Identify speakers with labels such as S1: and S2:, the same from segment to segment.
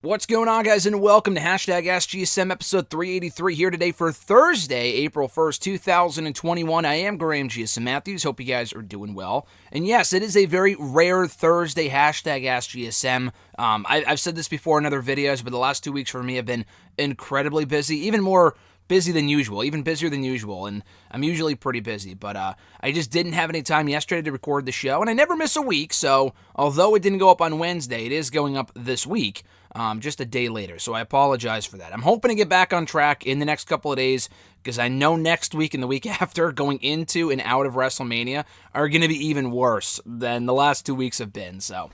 S1: What's going on, guys, and welcome to #AskGSM episode 383 here today for Thursday, April 1st, 2021. I am Graham GSM Matthews. Hope you guys are doing well. And yes, it is a very rare Thursday #AskGSM. I've said this before in other videos, but the last 2 weeks for me have been incredibly busy, even more busy than usual, even busier than usual, and I'm usually pretty busy, but I just didn't have any time yesterday to record the show, and I never miss a week, so although it didn't go up on Wednesday, it is going up this week, just a day later, so I apologize for that. I'm hoping to get back on track in the next couple of days, because I know next week and the week after, going into and out of WrestleMania, are going to be even worse than the last 2 weeks have been, so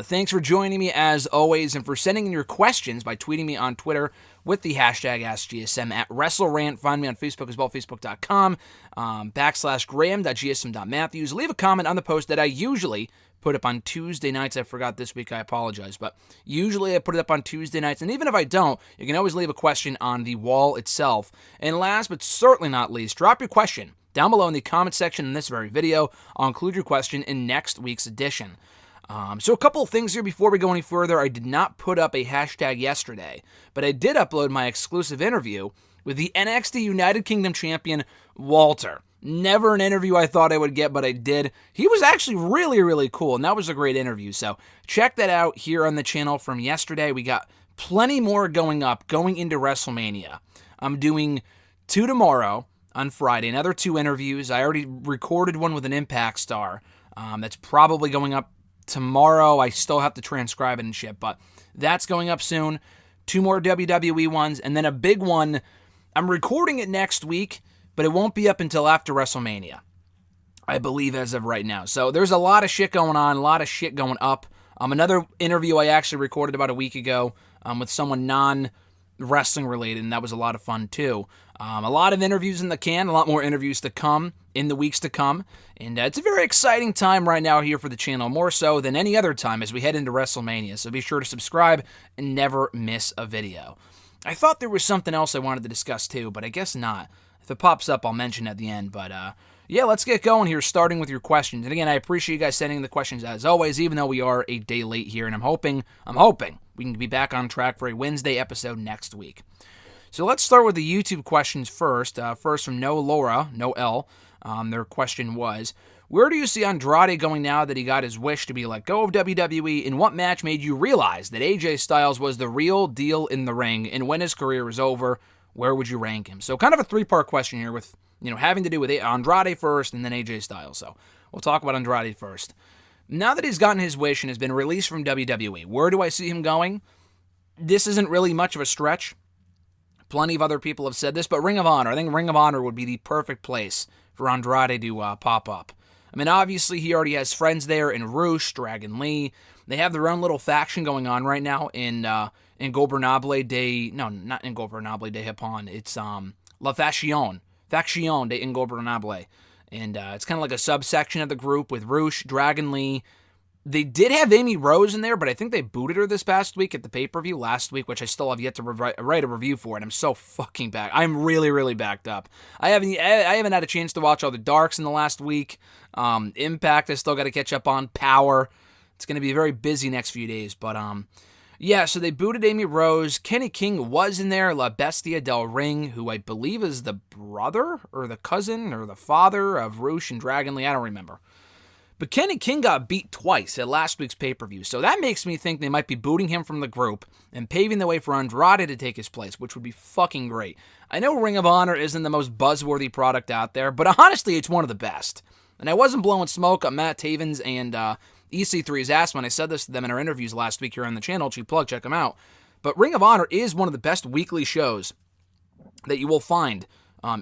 S1: thanks for joining me as always, and for sending in your questions by tweeting me on Twitter with the #AskGSM at WrestleRant. Find me on Facebook as well, facebook.com /Graham.gsm.Matthews. Leave a comment on the post that I usually put up on Tuesday nights. I forgot this week, I apologize, but usually I put it up on Tuesday nights, and even if I don't, you can always leave a question on the wall itself. And last but certainly not least, drop your question down below in the comment section in this very video. I'll include your question in next week's edition. So a couple of things here before we go any further. I did not put up a hashtag yesterday, but I did upload my exclusive interview with the NXT United Kingdom champion, Walter. Never an interview I thought I would get, but I did. He was actually really, really cool, and that was a great interview. So check that out here on the channel from yesterday. We got plenty more going up, going into WrestleMania. I'm doing 2 tomorrow on Friday, another 2 interviews. I already recorded one with an Impact star. That's probably going up tomorrow. I still have to transcribe it and shit, but that's going up soon. 2 more WWE ones, and then a big one. I'm recording it next week, but it won't be up until after WrestleMania, I believe, as of right now. So there's a lot of shit going on, a lot of shit going up. Another interview I actually recorded about a week ago with someone non-wrestling related, and that was a lot of fun too. A lot of interviews in the can, a lot more interviews to come in the weeks to come, and it's a very exciting time right now here for the channel, more so than any other time as we head into WrestleMania, so be sure to subscribe and never miss a video. I thought there was something else I wanted to discuss too, but I guess not. If it pops up, I'll mention it at the end, but yeah, let's get going here, starting with your questions. And again, I appreciate you guys sending the questions as always, even though we are a day late here, and I'm hoping we can be back on track for a Wednesday episode next week. So let's start with the YouTube questions first. First from No L. Their question was, where do you see Andrade going now that he got his wish to be let go of WWE? In what match made you realize that AJ Styles was the real deal in the ring? And when his career is over, where would you rank him? So kind of a 3-part question here with, having to do with Andrade first and then AJ Styles. So we'll talk about Andrade first. Now that he's gotten his wish and has been released from WWE, where do I see him going? This isn't really much of a stretch. Plenty of other people have said this, but Ring of Honor. I think Ring of Honor would be the perfect place for Andrade to pop up. I mean, obviously, he already has friends there in Roosh, Dragon Lee. They have their own little faction going on right now in Ingobernable de... No, not Ingobernable de Japón. It's La Faction de Ingobernable. And it's kind of like a subsection of the group with Roosh, Dragon Lee. They did have Amy Rose in there, but I think they booted her this past week at the pay-per-view last week, which I still have yet to write a review for, and I'm so fucking back. I'm really, really backed up. I haven't had a chance to watch all the Darks in the last week. Impact I still got to catch up on. Power. It's going to be a very busy next few days, but yeah, so they booted Amy Rose. Kenny King was in there. La Bestia del Ring, who I believe is the brother or the cousin or the father of Roosh and Dragon Lee. I don't remember. But Kenny King got beat twice at last week's pay-per-view, so that makes me think they might be booting him from the group and paving the way for Andrade to take his place, which would be fucking great. I know Ring of Honor isn't the most buzzworthy product out there, but honestly, it's one of the best. And I wasn't blowing smoke on Matt Taven's and EC3's ass when I said this to them in our interviews last week here on the channel. Cheap plug, check them out. But Ring of Honor is one of the best weekly shows that you will find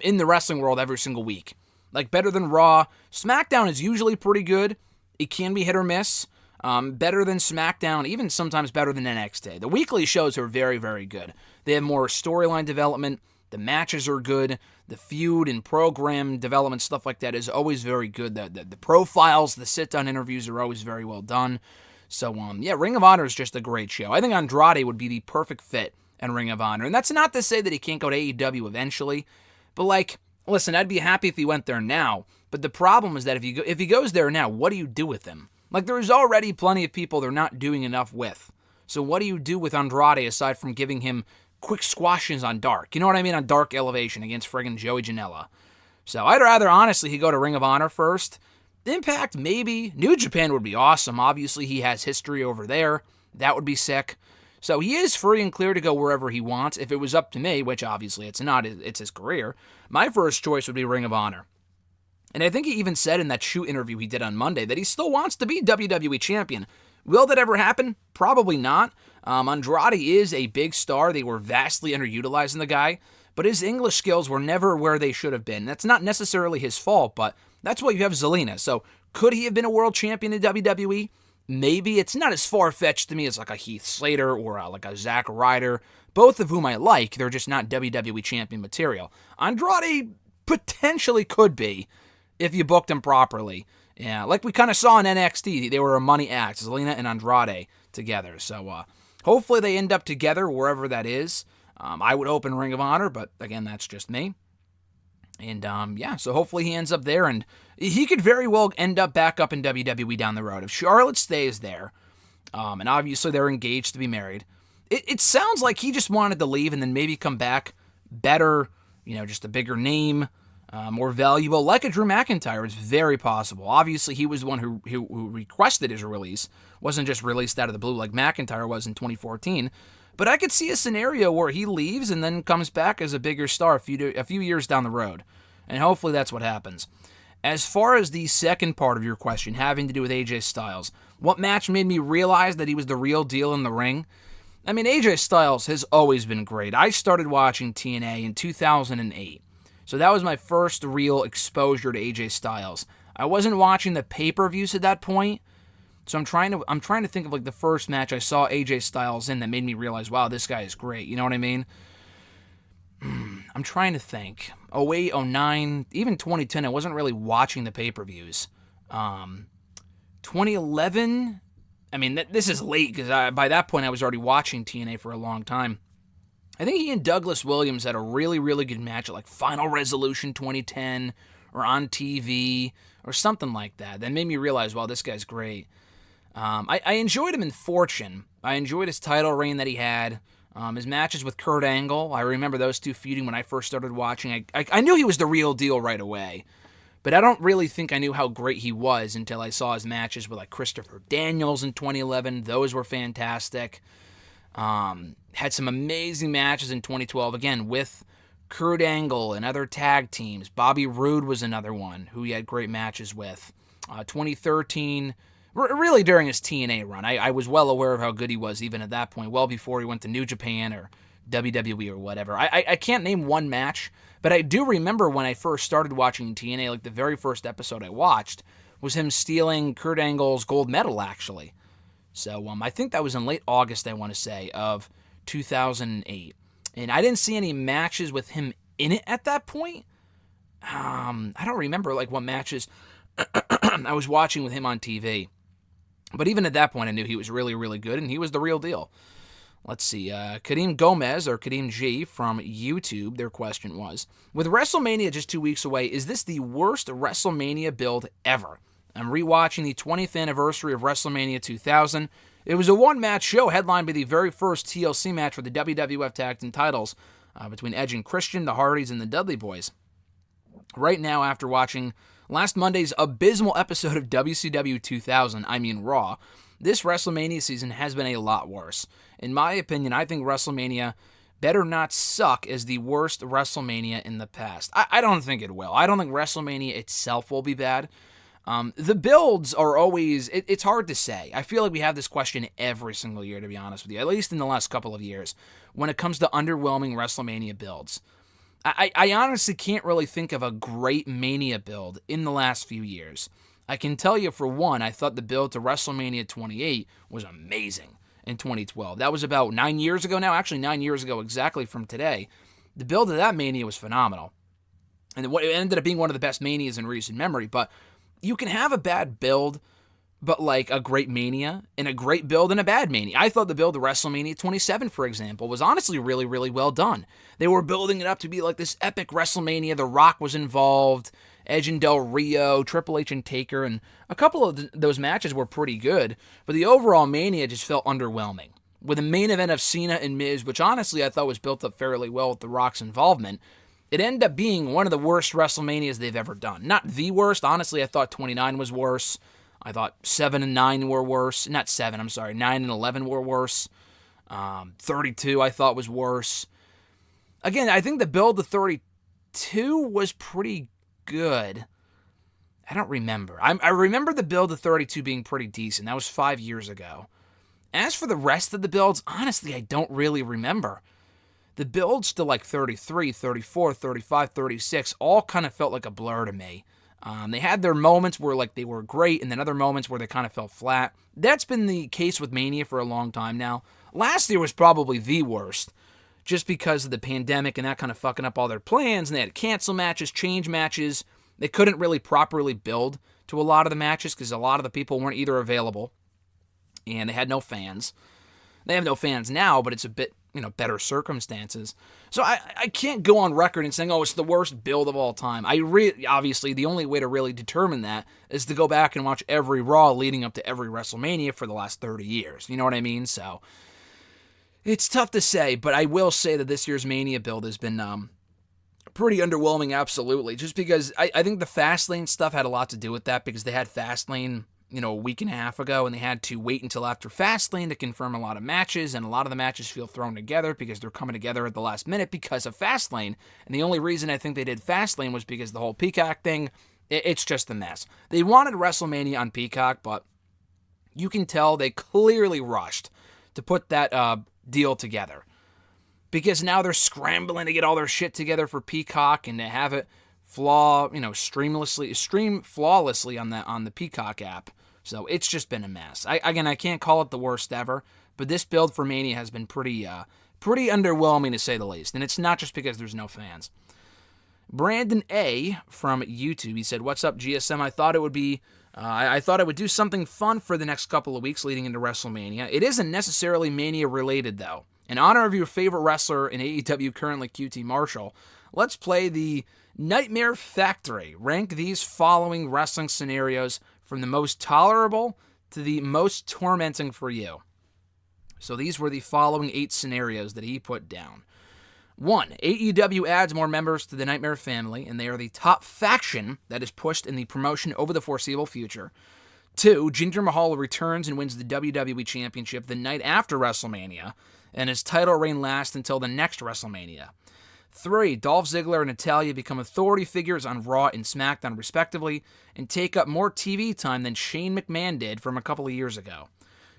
S1: in the wrestling world every single week. Like, better than Raw. SmackDown is usually pretty good. It can be hit or miss. Better than SmackDown, even sometimes better than NXT. The weekly shows are very, very good. They have more storyline development. The matches are good. The feud and program development, stuff like that, is always very good. The profiles, the sit-down interviews are always very well done. So, yeah, Ring of Honor is just a great show. I think Andrade would be the perfect fit in Ring of Honor. And that's not to say that he can't go to AEW eventually. But, like, listen, I'd be happy if he went there now, but the problem is that if he goes there now, what do you do with him? Like, there's already plenty of people they're not doing enough with. So what do you do with Andrade aside from giving him quick squashes on Dark? You know what I mean? On Dark Elevation against friggin' Joey Janela. So I'd rather, honestly, he go to Ring of Honor first. Impact, maybe. New Japan would be awesome. Obviously, he has history over there. That would be sick. So he is free and clear to go wherever he wants. If it was up to me, which obviously it's not, it's his career, my first choice would be Ring of Honor. And I think he even said in that shoot interview he did on Monday that he still wants to be WWE champion. Will that ever happen? Probably not. Andrade is a big star. They were vastly underutilizing the guy, but his English skills were never where they should have been. That's not necessarily his fault, but that's why you have Zelina. So could he have been a world champion in WWE? Maybe. It's not as far-fetched to me as like a Heath Slater or like a Zack Ryder, both of whom I like. They're just not WWE champion material. Andrade potentially could be if you booked him properly. Yeah, like we kind of saw in NXT, they were a money act, Zelina and Andrade together. So hopefully they end up together wherever that is. I would hope in Ring of Honor, but again, that's just me. And yeah, so hopefully he ends up there, and he could very well end up back up in WWE down the road. If Charlotte stays there, and obviously they're engaged to be married, it sounds like he just wanted to leave and then maybe come back better, just a bigger name, more valuable, like a Drew McIntyre. It's very possible. Obviously, he was the one who requested his release, wasn't just released out of the blue like McIntyre was in 2014. But I could see a scenario where he leaves and then comes back as a bigger star a few years down the road. And hopefully that's what happens. As far as the second part of your question, having to do with AJ Styles, what match made me realize that he was the real deal in the ring? I mean, AJ Styles has always been great. I started watching TNA in 2008. So that was my first real exposure to AJ Styles. I wasn't watching the pay-per-views at that point. So I'm trying to think of like the first match I saw AJ Styles in that made me realize, wow, this guy is great. You know what I mean? I'm trying to think. 08, 09, even 2010, I wasn't really watching the pay-per-views. 2011, I mean, this is late because by that point I was already watching TNA for a long time. I think he and Douglas Williams had a really, really good match at like Final Resolution 2010 or on TV or something like that. That made me realize, wow, this guy's great. I enjoyed him in Fortune. I enjoyed his title reign that he had. His matches with Kurt Angle. I remember those two feuding when I first started watching. I knew he was the real deal right away. But I don't really think I knew how great he was until I saw his matches with like Christopher Daniels in 2011. Those were fantastic. Had some amazing matches in 2012, again, with Kurt Angle and other tag teams. Bobby Roode was another one who he had great matches with. 2013... really during his TNA run. I was well aware of how good he was even at that point, well before he went to New Japan or WWE or whatever. I can't name one match, but I do remember when I first started watching TNA, like the very first episode I watched was him stealing Kurt Angle's gold medal, actually. So I think that was in late August, I want to say, of 2008. And I didn't see any matches with him in it at that point. I don't remember like what matches I was watching with him on TV. But even at that point, I knew he was really, really good, and he was the real deal. Let's see. Kadeem Gomez, or Kadeem G, from YouTube, their question was, with WrestleMania just 2 weeks away, is this the worst WrestleMania build ever? I'm rewatching the 20th anniversary of WrestleMania 2000. It was a one-match show headlined by the very first TLC match for the WWF Tag Team titles between Edge and Christian, the Hardys, and the Dudley Boys. Right now, after watching last Monday's abysmal episode of WCW 2000, Raw, this WrestleMania season has been a lot worse. In my opinion, I think WrestleMania better not suck as the worst WrestleMania in the past. I don't think it will. I don't think WrestleMania itself will be bad. The builds are always, it's hard to say. I feel like we have this question every single year, to be honest with you, at least in the last couple of years, when it comes to underwhelming WrestleMania builds. I honestly can't really think of a great Mania build in the last few years. I can tell you, for one, I thought the build to WrestleMania 28 was amazing in 2012. That was about 9 years ago now, actually 9 years ago exactly from today. The build to that Mania was phenomenal. And it ended up being one of the best Manias in recent memory, but you can have a bad build, but like a great Mania, and a great build and a bad Mania. I thought the build to WrestleMania 27, for example, was honestly really, really well done. They were building it up to be like this epic WrestleMania. The Rock was involved, Edge and Del Rio, Triple H and Taker, and a couple of those matches were pretty good, but the overall Mania just felt underwhelming. with a main event of Cena and Miz, which honestly I thought was built up fairly well with The Rock's involvement. It ended up being one of the worst WrestleManias they've ever done. Not the worst. Honestly, I thought 29 was worse. I thought 7 and 9 were worse. Not 7, I'm sorry. 9 and 11 were worse. 32 I thought was worse. Again, I think the build to 32 was pretty good. I don't remember. I remember the build to 32 being pretty decent. That was 5 years ago. As for the rest of the builds, honestly, I don't really remember. The builds to like 33, 34, 35, 36 all kind of felt like a blur to me. They had their moments where like they were great and then other moments where they kind of fell flat. That's been the case with Mania for a long time now. Last year was probably the worst just because of the pandemic and that kind of fucking up all their plans, and they had to cancel matches, change matches. They couldn't really properly build to a lot of the matches because a lot of the people weren't either available and they had no fans. They have no fans now, but it's a bit, better circumstances. So I can't go on record and saying, oh, it's the worst build of all time. Obviously, the only way to really determine that is to go back and watch every Raw leading up to every WrestleMania for the last 30 years. You know what I mean? So it's tough to say, but I will say that this year's Mania build has been pretty underwhelming, absolutely. Just because I think the Fastlane stuff had a lot to do with that, because they had Fastlane a week and a half ago, and they had to wait until after Fastlane to confirm a lot of matches, and a lot of the matches feel thrown together because they're coming together at the last minute because of Fastlane, and the only reason I think they did Fastlane was because the whole Peacock thing, it's just a mess. They wanted WrestleMania on Peacock, but you can tell they clearly rushed to put that deal together, because now they're scrambling to get all their shit together for Peacock and to have it stream flawlessly on the Peacock app. So it's just been a mess. I can't call it the worst ever, but this build for Mania has been pretty underwhelming to say the least. And it's not just because there's no fans. Brandon A from YouTube, he said, "What's up, GSM? I thought it would be I thought I would do something fun for the next couple of weeks leading into WrestleMania. It isn't necessarily Mania related though. In honor of your favorite wrestler in AEW currently, QT Marshall, let's play the Nightmare Factory. Rank these following wrestling scenarios from the most tolerable to the most tormenting for you." So these were the following 8 scenarios that he put down. 1. AEW adds more members to the Nightmare family, and they are the top faction that is pushed in the promotion over the foreseeable future. 2. Jinder Mahal returns and wins the WWE Championship the night after WrestleMania, and his title reign lasts until the next WrestleMania. 3. Dolph Ziggler and Natalya become authority figures on Raw and SmackDown respectively, and take up more TV time than Shane McMahon did from a couple of years ago.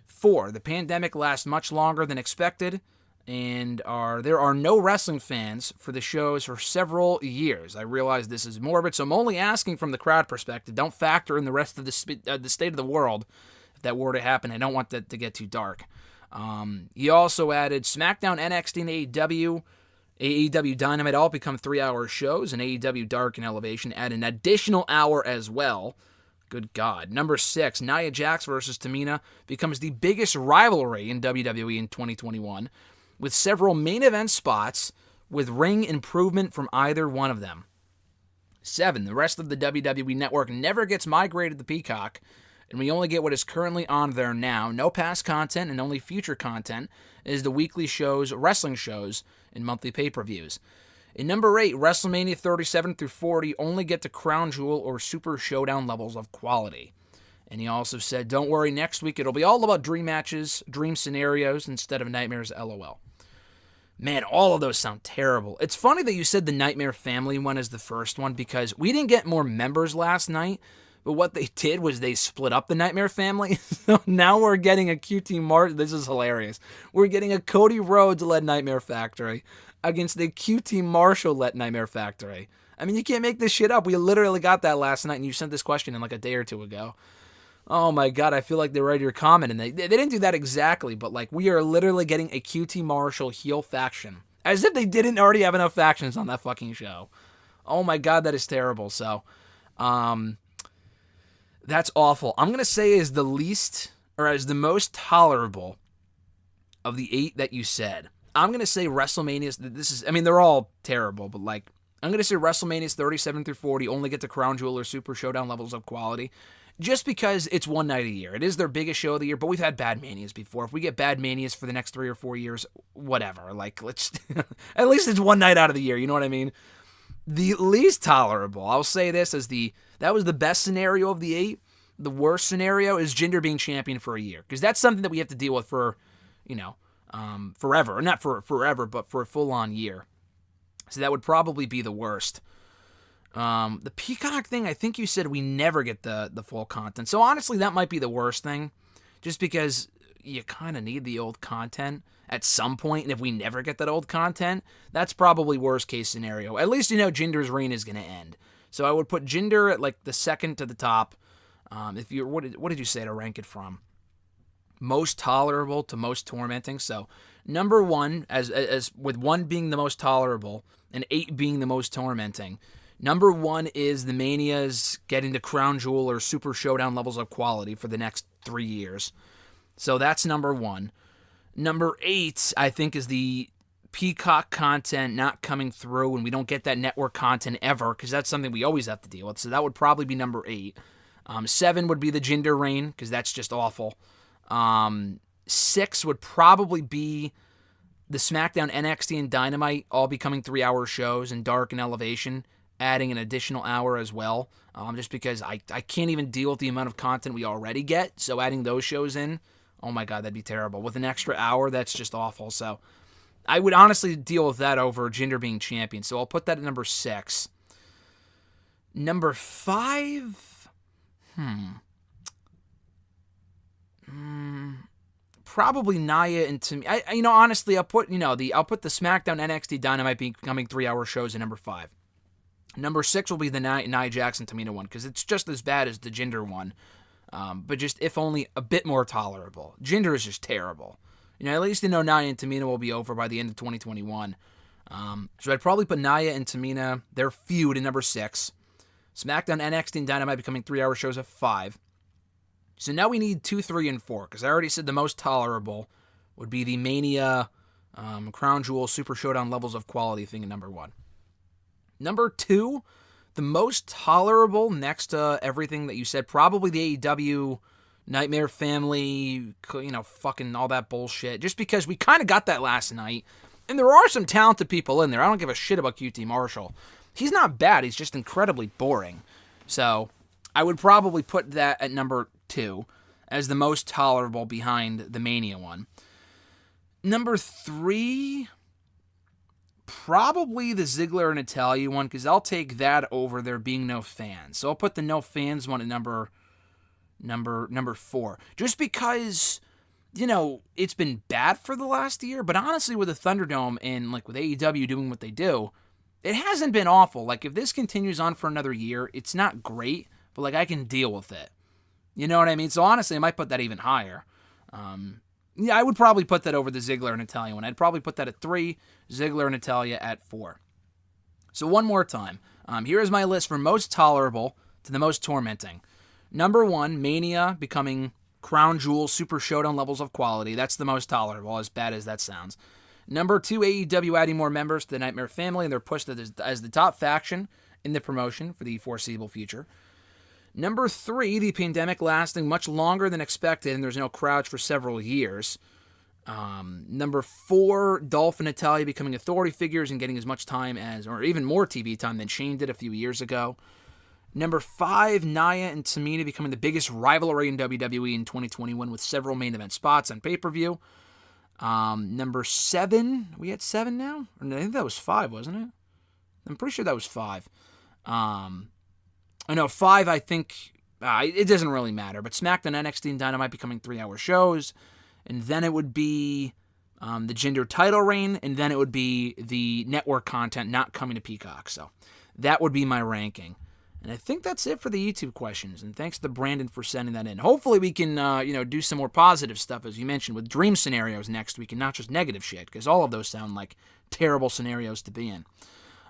S1: 4. The pandemic lasts much longer than expected, and there are no wrestling fans for the shows for several years. I realize this is morbid, so I'm only asking from the crowd perspective. Don't factor in the rest of the state of the world. If that were to happen, I don't want that to get too dark. He also added SmackDown, NXT, and AEW Dynamite all become 3-hour shows, and AEW Dark and Elevation add an additional hour as well. Good God. Number 6, Nia Jax versus Tamina becomes the biggest rivalry in WWE in 2021, with several main event spots with ring improvement from either one of them. 7, the rest of the WWE network never gets migrated to Peacock, and we only get what is currently on there now. No past content and only future content is the weekly shows, wrestling shows, and monthly pay-per-views. In number 8, WrestleMania 37 through 40 only get to Crown Jewel or Super Showdown levels of quality. And he also said, don't worry, next week it'll be all about dream matches, dream scenarios, instead of nightmares, LOL. Man, all of those sound terrible. It's funny that you said the Nightmare Family one is the first one, because we didn't get more members last night, but what they did was they split up the Nightmare Family. So now we're getting a QT Marshall. This is hilarious. We're getting a Cody Rhodes-led Nightmare Factory against the QT Marshall-led Nightmare Factory. I mean, you can't make this shit up. We literally got that last night, and you sent this question in like a day or two ago. Oh my God, I feel like they read your comment, and they didn't do that exactly, but like we are literally getting a QT Marshall heel faction. As if they didn't already have enough factions on that fucking show. Oh my God, that is terrible. So, that's awful. I'm going to say as the most tolerable of the 8 that you said. I'm going to say WrestleMania's, they're all terrible, but like, I'm going to say WrestleMania's 37 through 40 only get to Crown Jewel or Super Showdown levels of quality. just because it's one night a year. It is their biggest show of the year, but we've had bad Manias before. If we get bad Manias for the next 3 or 4 years, whatever. Like, let's at least it's one night out of the year. You know what I mean? The least tolerable, I'll say this, that was the best scenario of the 8. The worst scenario is Jinder being champion for a year, because that's something that we have to deal with for, forever. Not for forever, but for a full-on year. So that would probably be the worst. The Peacock thing, I think you said we never get the full content. So honestly, that might be the worst thing, just because you kind of need the old content at some point, and if we never get that old content, that's probably worst case scenario. At least Jinder's reign is going to end. So I would put Jinder at like the second to the top. What did you say to rank it from most tolerable to most tormenting? So number 1, as with 1 being the most tolerable and 8 being the most tormenting. Number 1 is the Manias getting to Crown Jewel or Super Showdown levels of quality for the next 3 years. So that's number 1. Number 8, I think, is the Peacock content not coming through, and we don't get that network content ever, because that's something we always have to deal with. So that would probably be number 8. 7 would be the Jinder reign, because that's just awful. 6 would probably be the SmackDown, NXT, and Dynamite all becoming 3-hour shows, and Dark and Elevation adding an additional hour as well, just because I can't even deal with the amount of content we already get. So adding those shows in, oh my God, that'd be terrible. With an extra hour, that's just awful. So I would honestly deal with that over Jinder being champion. So I'll put that at number 6. Number 5, probably Nia and Tamina. Honestly, I'll put the SmackDown, NXT, Dynamite becoming 3-hour shows at number 5. Number 6 will be the Nia Jax and Tamina one, because it's just as bad as the Jinder one, but just if only a bit more tolerable. Jinder is just terrible. At least Nia and Tamina will be over by the end of 2021. So I'd probably put Nia and Tamina, their feud, in number 6. SmackDown, NXT, and Dynamite becoming 3-hour shows at 5. So now we need 2, 3, and 4, because I already said the most tolerable would be the Mania, Crown Jewel, Super Showdown levels of quality thing at number 1. Number 2, the most tolerable next to everything that you said, probably the AEW Nightmare Family, fucking all that bullshit, just because we kind of got that last night, and there are some talented people in there. I don't give a shit about QT Marshall. He's not bad, he's just incredibly boring. So I would probably put that at number 2 as the most tolerable behind the Mania one. Number 3, probably the Ziggler and Natalya one, because I'll take that over there being no fans. So I'll put the no fans one at number 4. Just because, it's been bad for the last year, but honestly with the Thunderdome and with AEW doing what they do, it hasn't been awful. If this continues on for another year, it's not great, but I can deal with it. You know what I mean? So honestly, I might put that even higher. I would probably put that over the Ziggler and Natalya one. I'd probably put that at 3, Ziggler and Natalya at 4. So one more time. Here is my list from most tolerable to the most tormenting. Number 1, Mania becoming Crown Jewel, Super Showdown levels of quality. That's the most tolerable, as bad as that sounds. Number 2, AEW adding more members to the Nightmare Family, and they're pushed as the top faction in the promotion for the foreseeable future. Number 3, the pandemic lasting much longer than expected, and there's no crowds for several years. Number 4, Dolph and Natalya becoming authority figures and getting as much time or even more TV time than Shane did a few years ago. Number 5, Nia and Tamina becoming the biggest rivalry in WWE in 2021 with several main event spots on pay-per-view. Number 7, we had 7 now? I think that was 5, wasn't it? I'm pretty sure that was 5. I know 5, I think, it doesn't really matter, but SmackDown, NXT, and Dynamite becoming 3-hour shows, and then it would be the Jinder title reign, and then it would be the network content not coming to Peacock. So that would be my ranking. And I think that's it for the YouTube questions, and thanks to Brandon for sending that in. Hopefully we can, do some more positive stuff, as you mentioned, with dream scenarios next week, and not just negative shit, because all of those sound like terrible scenarios to be in.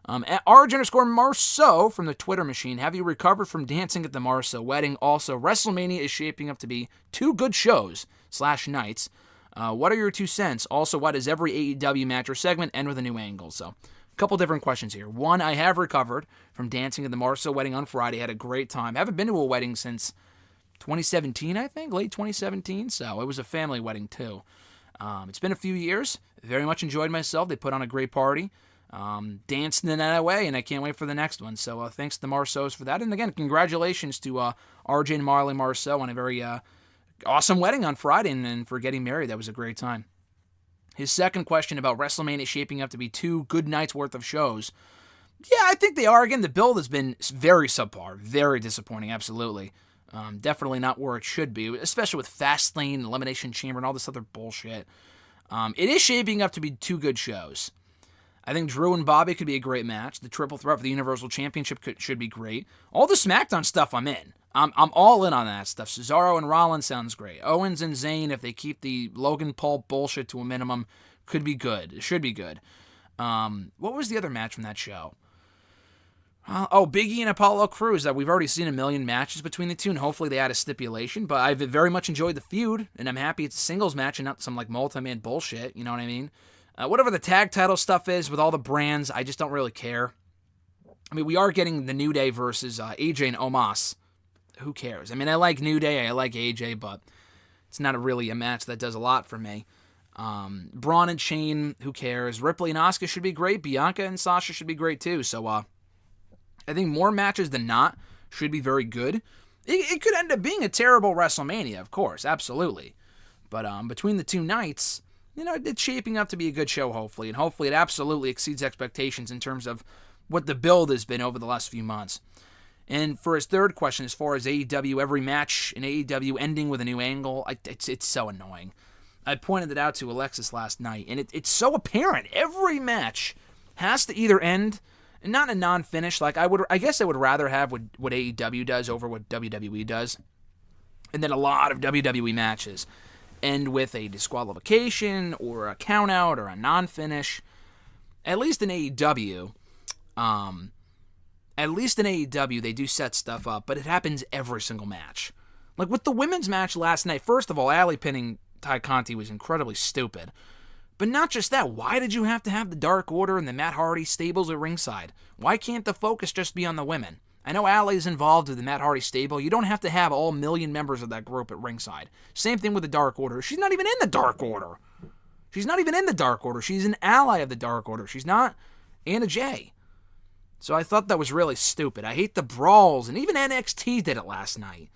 S1: At @RJ_Marceau from the Twitter machine, have you recovered from dancing at the Marceau wedding? Also, WrestleMania is shaping up to be 2 good shows / nights. What are your 2 cents? Also, why does every AEW match or segment end with a new angle? So, a couple different questions here. 1, I have recovered from dancing at the Marceau wedding on Friday. Had a great time. Haven't been to a wedding since 2017, I think, late 2017. So it was a family wedding too. It's been a few years. Very much enjoyed myself. They put on a great party. Danced in that way, and I can't wait for the next one. So thanks to the Marceaus for that. And again, congratulations to RJ and Marley Marceau on a very awesome wedding on Friday and for getting married. That was a great time. His second question about WrestleMania shaping up to be 2 good nights worth of shows. Yeah, I think they are. Again, the build has been very subpar, very disappointing, absolutely. Definitely not where it should be, especially with Fastlane, Elimination Chamber, and all this other bullshit. It is shaping up to be 2 good shows. I think Drew and Bobby could be a great match. The triple threat for the Universal Championship should be great. All the SmackDown stuff I'm in. I'm all in on that stuff. Cesaro and Rollins sounds great. Owens and Zayn, if they keep the Logan Paul bullshit to a minimum, could be good. It should be good. What was the other match from that show? Big E and Apollo Crews. That we've already seen a million matches between the two, and hopefully they add a stipulation. But I've very much enjoyed the feud, and I'm happy it's a singles match and not some like multi-man bullshit. You know what I mean? Whatever the tag title stuff is with all the brands, I just don't really care. I mean, we are getting the New Day versus AJ and Omos. Who cares? I mean, I like New Day, I like AJ, but it's not really a match that does a lot for me. Braun and Shane, who cares? Ripley and Asuka should be great. Bianca and Sasha should be great too. So I think more matches than not should be very good. It could end up being a terrible WrestleMania, of course, absolutely. But between the 2 nights, it's shaping up to be a good show, hopefully. And hopefully it absolutely exceeds expectations in terms of what the build has been over the last few months. And for his third question, as far as AEW, every match in AEW ending with a new angle, it's so annoying. I pointed it out to Alexis last night, and it's so apparent. Every match has to either end, and not a non-finish. Like I guess I would rather have what AEW does over what WWE does. And then a lot of WWE matches end with a disqualification or a count-out or a non-finish. At least in AEW, they do set stuff up, but it happens every single match. Like with the women's match last night, first of all, Allie pinning Ty Conti was incredibly stupid. But not just that, why did you have to have the Dark Order and the Matt Hardy stables at ringside? Why can't the focus just be on the women? I know Allie's involved with the Matt Hardy stable. You don't have to have all million members of that group at ringside. Same thing with the Dark Order. She's not even in the Dark Order. She's an ally of the Dark Order. She's not Anna Jay. So I thought that was really stupid. I hate the brawls, and even NXT did it last night.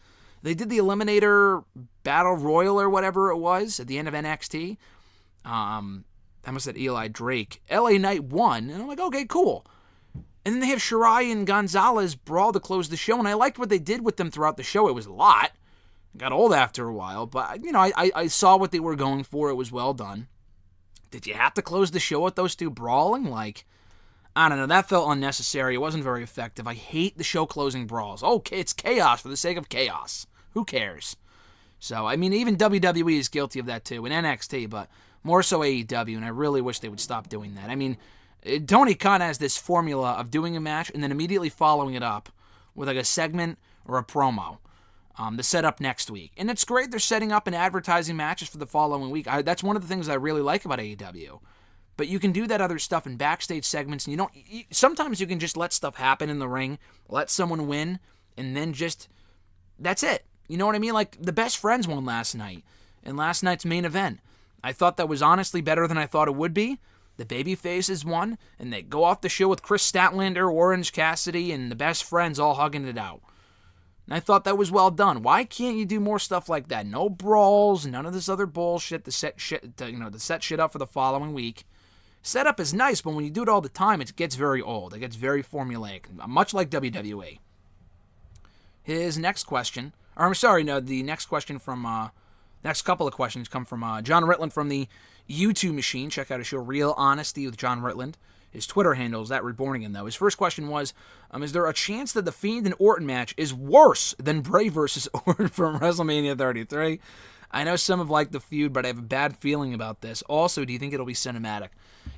S1: They did the Eliminator Battle Royal or whatever it was at the end of NXT. I almost said Eli Drake. LA Knight won, and I'm like, okay, cool. And then they have Shirai and Gonzalez brawl to close the show, and I liked what they did with them throughout the show. It was a lot. It got old after a while, but, I saw what they were going for. It was well done. Did you have to close the show with those two brawling? I don't know. That felt unnecessary. It wasn't very effective. I hate the show closing brawls. Okay, it's chaos for the sake of chaos. Who cares? So, even WWE is guilty of that too in NXT, but more so AEW, and I really wish they would stop doing that. Tony Khan has this formula of doing a match and then immediately following it up with a segment or a promo to set up next week. And it's great they're setting up and advertising matches for the following week. That's one of the things I really like about AEW. But you can do that other stuff in backstage segments, and sometimes you can just let stuff happen in the ring, let someone win, and then that's it. You know what I mean? Like the Best Friends won last night in last night's main event. I thought that was honestly better than I thought it would be. The Babyfaces won, and they go off the show with Chris Statlander, Orange Cassidy, and the Best Friends all hugging it out. And I thought that was well done. Why can't you do more stuff like that? No brawls, none of this other bullshit to set shit up for the following week. Setup is nice, but when you do it all the time, it gets very old. It gets very formulaic, much like WWE. His next question, the next question from, next couple of questions come from John Ritland from the YouTube machine. Check out his show, Real Honesty with John Ritland. His Twitter handle is @Reborn though. His first question was, is there a chance that the Fiend and Orton match is worse than Bray versus Orton from WrestleMania 33? I know some have liked the feud, but I have a bad feeling about this. Also, do you think it'll be cinematic?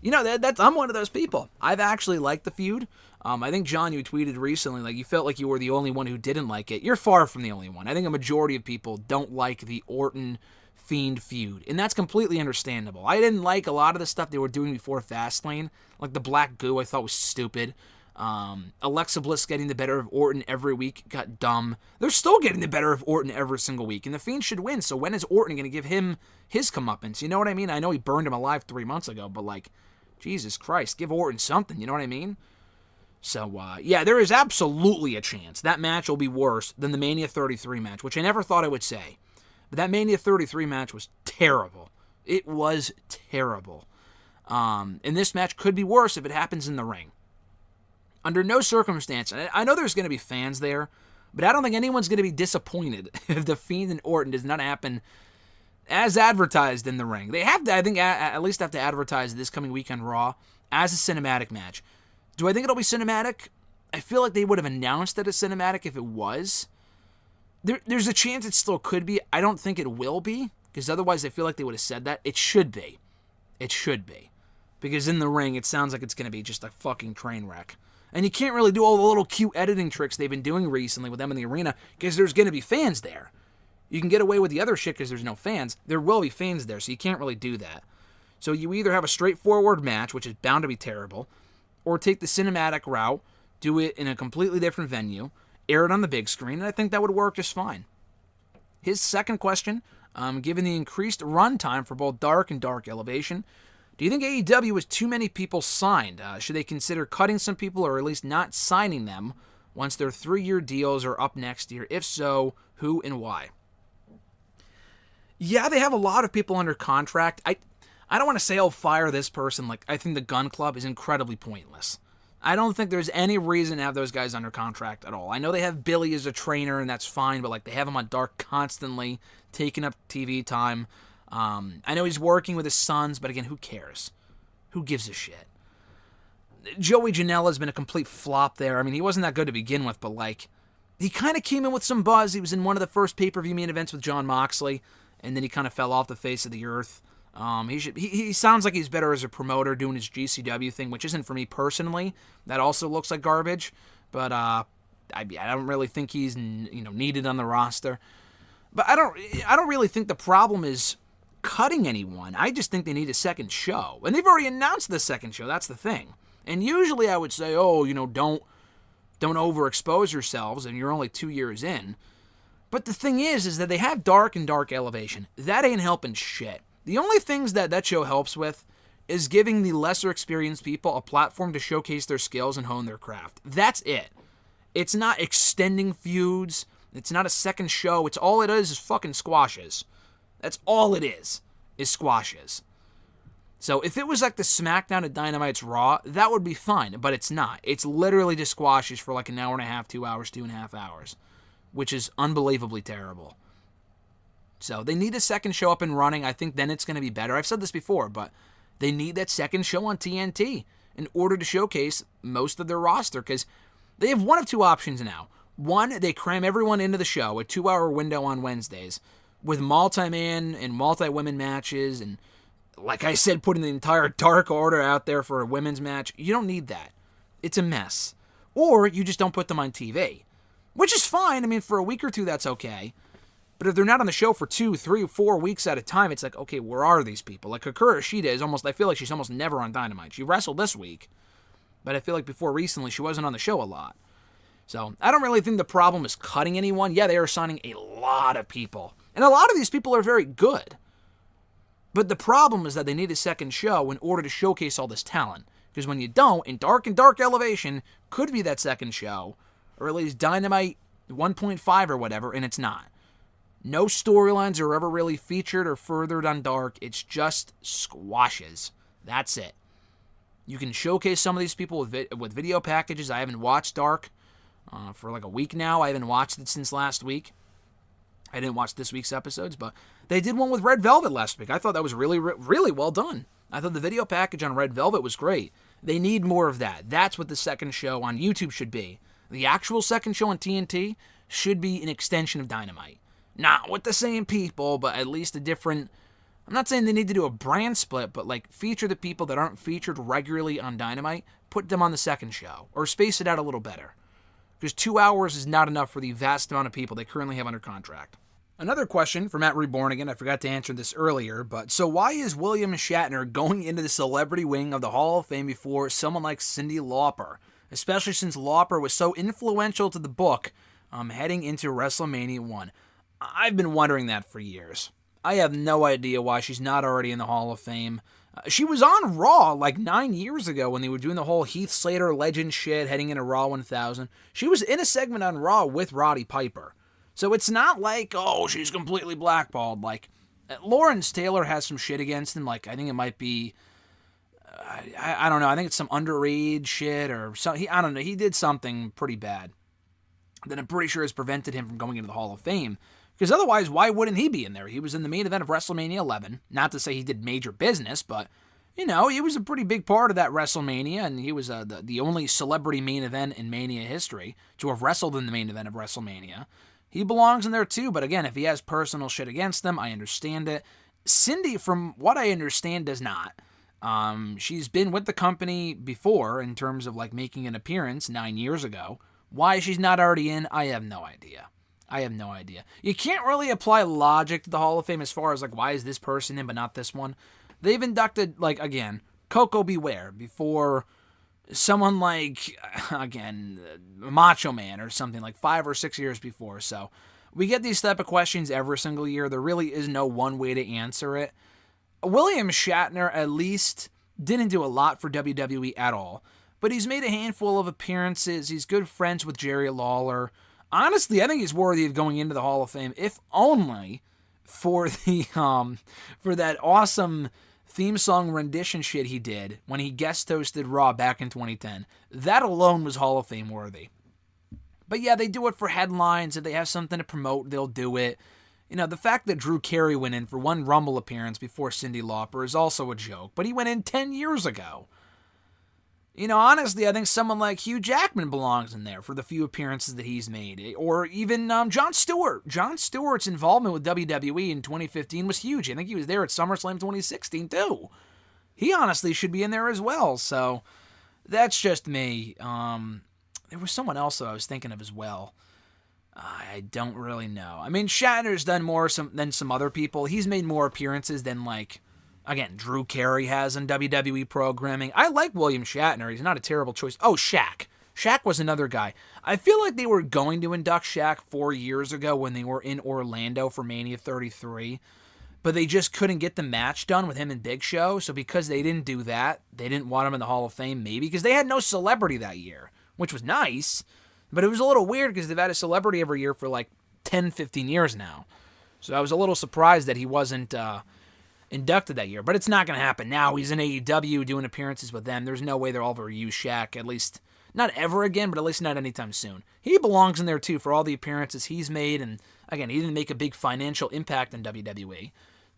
S1: I'm one of those people. I've actually liked the feud. I think, John, you tweeted recently, you felt like you were the only one who didn't like it. You're far from the only one. I think a majority of people don't like the Orton-Fiend feud, and that's completely understandable. I didn't like a lot of the stuff they were doing before Fastlane, like the black goo I thought was stupid. Alexa Bliss getting the better of Orton every week got dumb. They're still getting the better of Orton every single week, and The Fiend should win, so when is Orton going to give him his comeuppance? You know what I mean? I know he burned him alive 3 months ago, but, like, Jesus Christ, give Orton something, you know what I mean? So, yeah, there is absolutely a chance that match will be worse than the Mania 33 match, which I never thought I would say. But that Mania 33 match was terrible. It was terrible. And this match could be worse if it happens in the ring. Under no circumstance, I know there's going to be fans there, but I don't think anyone's going to be disappointed if The Fiend and Orton does not happen as advertised in the ring. They have to, I think, at least have to advertise this coming week on Raw as a cinematic match. Do I think it'll be cinematic? I feel like they would have announced it as cinematic if it was. There's a chance it still could be. I don't think it will be, because otherwise I feel like they would have said that. It should be. It should be. Because in the ring, it sounds like it's going to be just a fucking train wreck. And you can't really do all the little cute editing tricks they've been doing recently with them in the arena because there's going to be fans there. You can get away with the other shit because there's no fans. There will be fans there, so you can't really do that. So you either have a straightforward match, which is bound to be terrible, or take the cinematic route, do it in a completely different venue, air it on the big screen, and I think that would work just fine. His second question, given the increased run time for both Dark and Dark Elevation, do you think AEW has too many people signed? Should they consider cutting some people or at least not signing them once their 3-year deals are up next year? If so, who and why? Yeah, they have a lot of people under contract. I don't want to say I'll fire this person. Like, I think the Gun Club is incredibly pointless. I don't think there's any reason to have those guys under contract at all. I know they have Billy as a trainer, and that's fine, but like they have him on Dark constantly, taking up TV time. I know he's working with his sons, but again, who cares? Who gives a shit? Joey Janela's been a complete flop there. I mean, he wasn't that good to begin with, but like, he kind of came in with some buzz. He was in one of the first pay-per-view main events with Jon Moxley, and then he kind of fell off the face of the earth. He sounds like he's better as a promoter doing his GCW thing, which isn't for me personally. That also looks like garbage, but I don't really think he's needed on the roster. But I don't really think the problem is cutting anyone. I just think they need a second show. And they've already announced the second show. That's the thing. And usually I would say, don't overexpose yourselves and you're only 2 years in. But the thing is that they have Dark and Dark Elevation. That ain't helping shit. The only things that show helps with is giving the lesser experienced people a platform to showcase their skills and hone their craft. That's it. It's not extending feuds. It's not a second show. It's all it is fucking squashes. That's all it is squashes. So if it was like the SmackDown at Dynamite's Raw, that would be fine, but it's not. It's literally just squashes for like an hour and a half, 2 hours, 2.5 hours, which is unbelievably terrible. So they need a second show up and running. I think then it's going to be better. I've said this before, but they need that second show on TNT in order to showcase most of their roster, because they have one of two options now. One, they cram everyone into the show, a 2-hour window on Wednesdays, with multi-man and multi-women matches, and like I said, putting the entire Dark Order out there for a women's match. You don't need that. It's a mess. Or you just don't put them on TV, which is fine. I mean, for a week or two, that's okay. But if they're not on the show for 2, 3, 4 weeks at a time, it's like, okay, where are these people? Like Hikaru Shida is I feel like she's almost never on Dynamite. She wrestled this week, but I feel like before recently, she wasn't on the show a lot. So I don't really think the problem is cutting anyone. Yeah, they are signing a lot of people. And a lot of these people are very good. But the problem is that they need a second show in order to showcase all this talent. Because when you don't, and Dark Elevation could be that second show, or at least Dynamite 1.5 or whatever, and it's not. No storylines are ever really featured or furthered on Dark. It's just squashes. That's it. You can showcase some of these people with video packages. I haven't watched Dark for like a week now. I haven't watched it since last week. I didn't watch this week's episodes, but they did one with Red Velvet last week. I thought that was really, really well done. I thought the video package on Red Velvet was great. They need more of that. That's what the second show on YouTube should be. The actual second show on TNT should be an extension of Dynamite. Not with the same people, but at least a different... I'm not saying they need to do a brand split, but like feature the people that aren't featured regularly on Dynamite, put them on the second show, or space it out a little better. Because 2 hours is not enough for the vast amount of people they currently have under contract. Another question from Matt Reborn again. I forgot to answer this earlier, but so why is William Shatner going into the celebrity wing of the Hall of Fame before someone like Cyndi Lauper? especially since Lauper was so influential to the book heading into WrestleMania 1. I've been wondering that for years. I have no idea why she's not already in the Hall of Fame. She was on Raw like 9 years ago when they were doing the whole Heath Slater legend shit heading into Raw 1000. She was in a segment on Raw with Roddy Piper. So it's not like, oh, she's completely blackballed. Like, Lawrence Taylor has some shit against him. Like, I think it might be, I don't know. I think it's some underage shit or something. I don't know. He did something pretty bad that I'm pretty sure has prevented him from going into the Hall of Fame. Because otherwise, why wouldn't he be in there? He was in the main event of WrestleMania 11. Not to say he did major business, but, you know, he was a pretty big part of that WrestleMania, and he was the only celebrity main event in Mania history to have wrestled in the main event of WrestleMania. He belongs in there too, but again, if he has personal shit against them, I understand it. Cindy, from what I understand, does not. She's been with the company before in terms of like making an appearance 9 years ago. Why she's not already in, I have no idea. You can't really apply logic to the Hall of Fame as far as like, why is this person in but not this one? They've inducted, like, again, Coco Beware before someone like, again, Macho Man or something like 5 or 6 years before. So we get these type of questions every single year. There really is no one way to answer it. William Shatner, at least, didn't do a lot for WWE at all. But he's made a handful of appearances. He's good friends with Jerry Lawler. Honestly, I think he's worthy of going into the Hall of Fame, if only for the for that awesome theme song rendition shit he did when he guest hosted Raw back in 2010. That alone was Hall of Fame worthy. But yeah, they do it for headlines. If they have something to promote, they'll do it. You know, the fact that Drew Carey went in for one Rumble appearance before Cyndi Lauper is also a joke, but he went in 10 years ago. You know, honestly, I think someone like Hugh Jackman belongs in there for the few appearances that he's made. Or even Jon Stewart. Jon Stewart's involvement with WWE in 2015 was huge. I think he was there at SummerSlam 2016, too. He honestly should be in there as well. So, that's just me. There was someone else that I was thinking of as well. I don't really know. I mean, Shatner's done more than some other people. He's made more appearances than, like, again, Drew Carey has on WWE programming. I like William Shatner. He's not a terrible choice. Oh, Shaq. Shaq was another guy. I feel like they were going to induct Shaq 4 years ago when they were in Orlando for Mania 33, but they just couldn't get the match done with him and Big Show, so because they didn't do that, they didn't want him in the Hall of Fame, maybe, because they had no celebrity that year, which was nice, but it was a little weird because they've had a celebrity every year for like 10, 15 years now. So I was a little surprised that he wasn't inducted that year, but it's not going to happen now. He's in AEW doing appearances with them. There's no way they'll ever use Shaq, at least not ever again, but at least not anytime soon. He belongs in there too for all the appearances he's made, and again, he didn't make a big financial impact in WWE,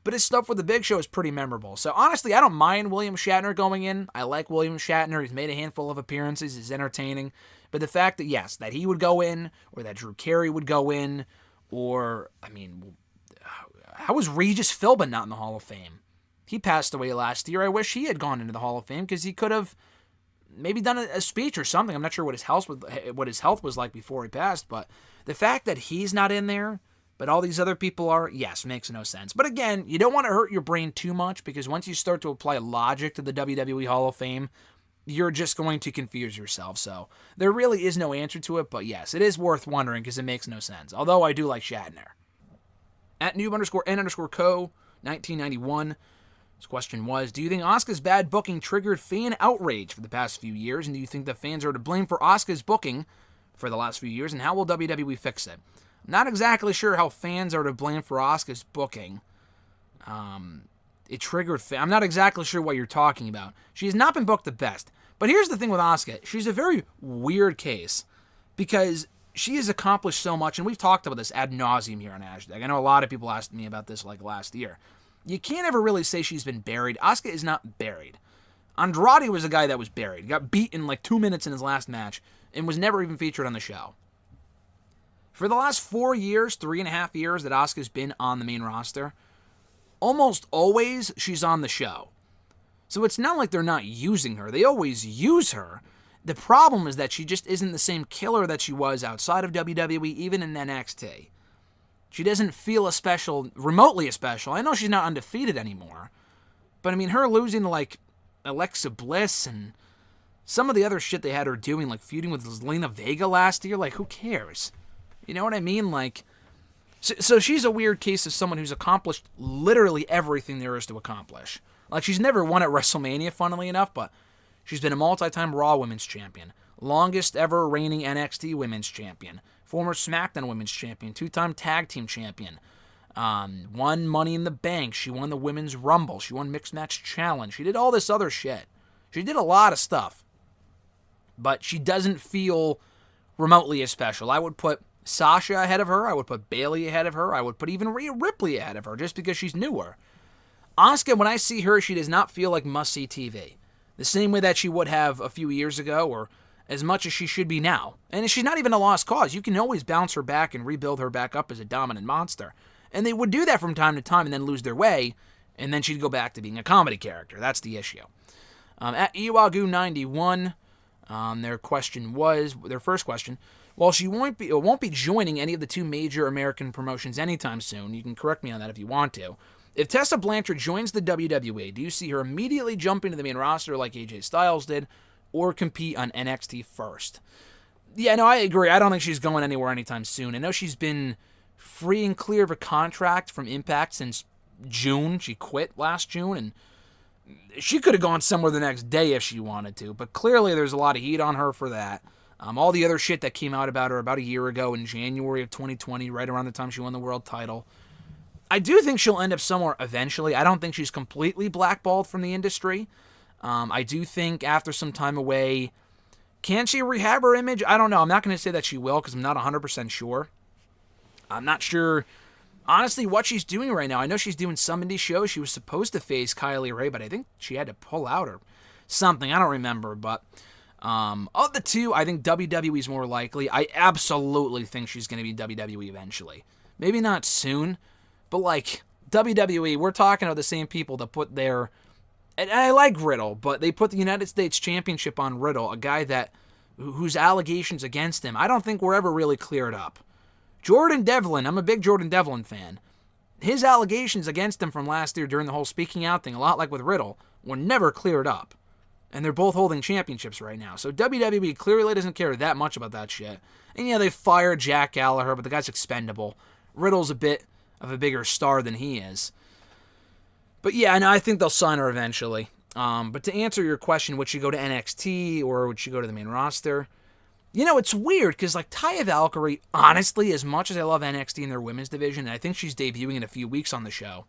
S1: but his stuff with the Big Show is pretty memorable. So honestly, I don't mind William Shatner going in. I like William Shatner. He's made a handful of appearances. He's entertaining. But the fact that, yes, that he would go in, or that Drew Carey would go in, or, I mean, how was Regis Philbin not in the Hall of Fame? He passed away last year. I wish he had gone into the Hall of Fame because he could have maybe done a speech or something. I'm not sure what his health was like before he passed, but the fact that he's not in there, but all these other people are, yes, makes no sense. But again, you don't want to hurt your brain too much because once you start to apply logic to the WWE Hall of Fame, you're just going to confuse yourself. So there really is no answer to it, but yes, it is worth wondering because it makes no sense. Although I do like Shatner. At noob_n_co 1991, his question was, do you think Asuka's bad booking triggered fan outrage for the past few years, and do you think the fans are to blame for Asuka's booking for the last few years, and how will WWE fix it? I'm not exactly sure how fans are to blame for Asuka's booking. It triggered I'm not exactly sure what you're talking about. She has not been booked the best. But here's the thing with Asuka. She's a very weird case because she has accomplished so much, and we've talked about this ad nauseum here on Hashtag. I know a lot of people asked me about this like last year. You can't ever really say she's been buried. Asuka is not buried. Andrade was a guy that was buried. He got beat in like 2 minutes in his last match and was never even featured on the show. For the last 4 years, 3.5 years that Asuka's been on the main roster, almost always she's on the show. So it's not like they're not using her. They always use her. The problem is that she just isn't the same killer that she was outside of WWE, even in NXT. She doesn't feel remotely special. I know she's not undefeated anymore. But I mean, her losing to like Alexa Bliss and some of the other shit they had her doing, like feuding with Zelina Vega last year, like, who cares? You know what I mean? Like, so she's a weird case of someone who's accomplished literally everything there is to accomplish. Like, she's never won at WrestleMania, funnily enough, but she's been a multi-time Raw Women's Champion, longest ever reigning NXT Women's Champion, former SmackDown Women's Champion, 2-time Tag Team Champion, won Money in the Bank, she won the Women's Rumble, she won Mixed Match Challenge, she did all this other shit. She did a lot of stuff, but she doesn't feel remotely as special. I would put Sasha ahead of her, I would put Bayley ahead of her, I would put even Rhea Ripley ahead of her, just because she's newer. Asuka, when I see her, she does not feel like must-see TV. The same way that she would have a few years ago, or as much as she should be now. And she's not even a lost cause. You can always bounce her back and rebuild her back up as a dominant monster. And they would do that from time to time and then lose their way, and then she'd go back to being a comedy character. That's the issue. At Iwagu91, their first question, while she won't be joining any of the 2 major American promotions anytime soon, you can correct me on that if you want to, if Tessa Blanchard joins the WWE, do you see her immediately jumping to the main roster like AJ Styles did, or compete on NXT first? Yeah, no, I agree. I don't think she's going anywhere anytime soon. I know she's been free and clear of a contract from Impact since June. She quit last June, and she could have gone somewhere the next day if she wanted to, but clearly there's a lot of heat on her for that. All the other shit that came out about her about a year ago in January of 2020, right around the time she won the world title. I do think she'll end up somewhere eventually. I don't think she's completely blackballed from the industry. I do think after some time away, can she rehab her image? I don't know. I'm not going to say that she will because I'm not 100% sure. I'm not sure, honestly, what she's doing right now. I know she's doing some indie shows. She was supposed to face Kylie Ray, but I think she had to pull out or something. I don't remember. But of the 2, I think WWE is more likely. I absolutely think she's going to be WWE eventually. Maybe not soon. But, like, WWE, we're talking about the same people that put their... And I like Riddle, but they put the United States Championship on Riddle, a guy whose allegations against him, I don't think were ever really cleared up. Jordan Devlin, I'm a big Jordan Devlin fan. His allegations against him from last year during the whole speaking out thing, a lot like with Riddle, were never cleared up. And they're both holding championships right now. So WWE clearly doesn't care that much about that shit. And yeah, they fired Jack Gallagher, but the guy's expendable. Riddle's a bit of a bigger star than he is. But yeah, I think they'll sign her eventually. But to answer your question, would she go to NXT or would she go to the main roster? You know, it's weird because, like, Taya Valkyrie, honestly, as much as I love NXT in their women's division, and I think she's debuting in a few weeks on the show,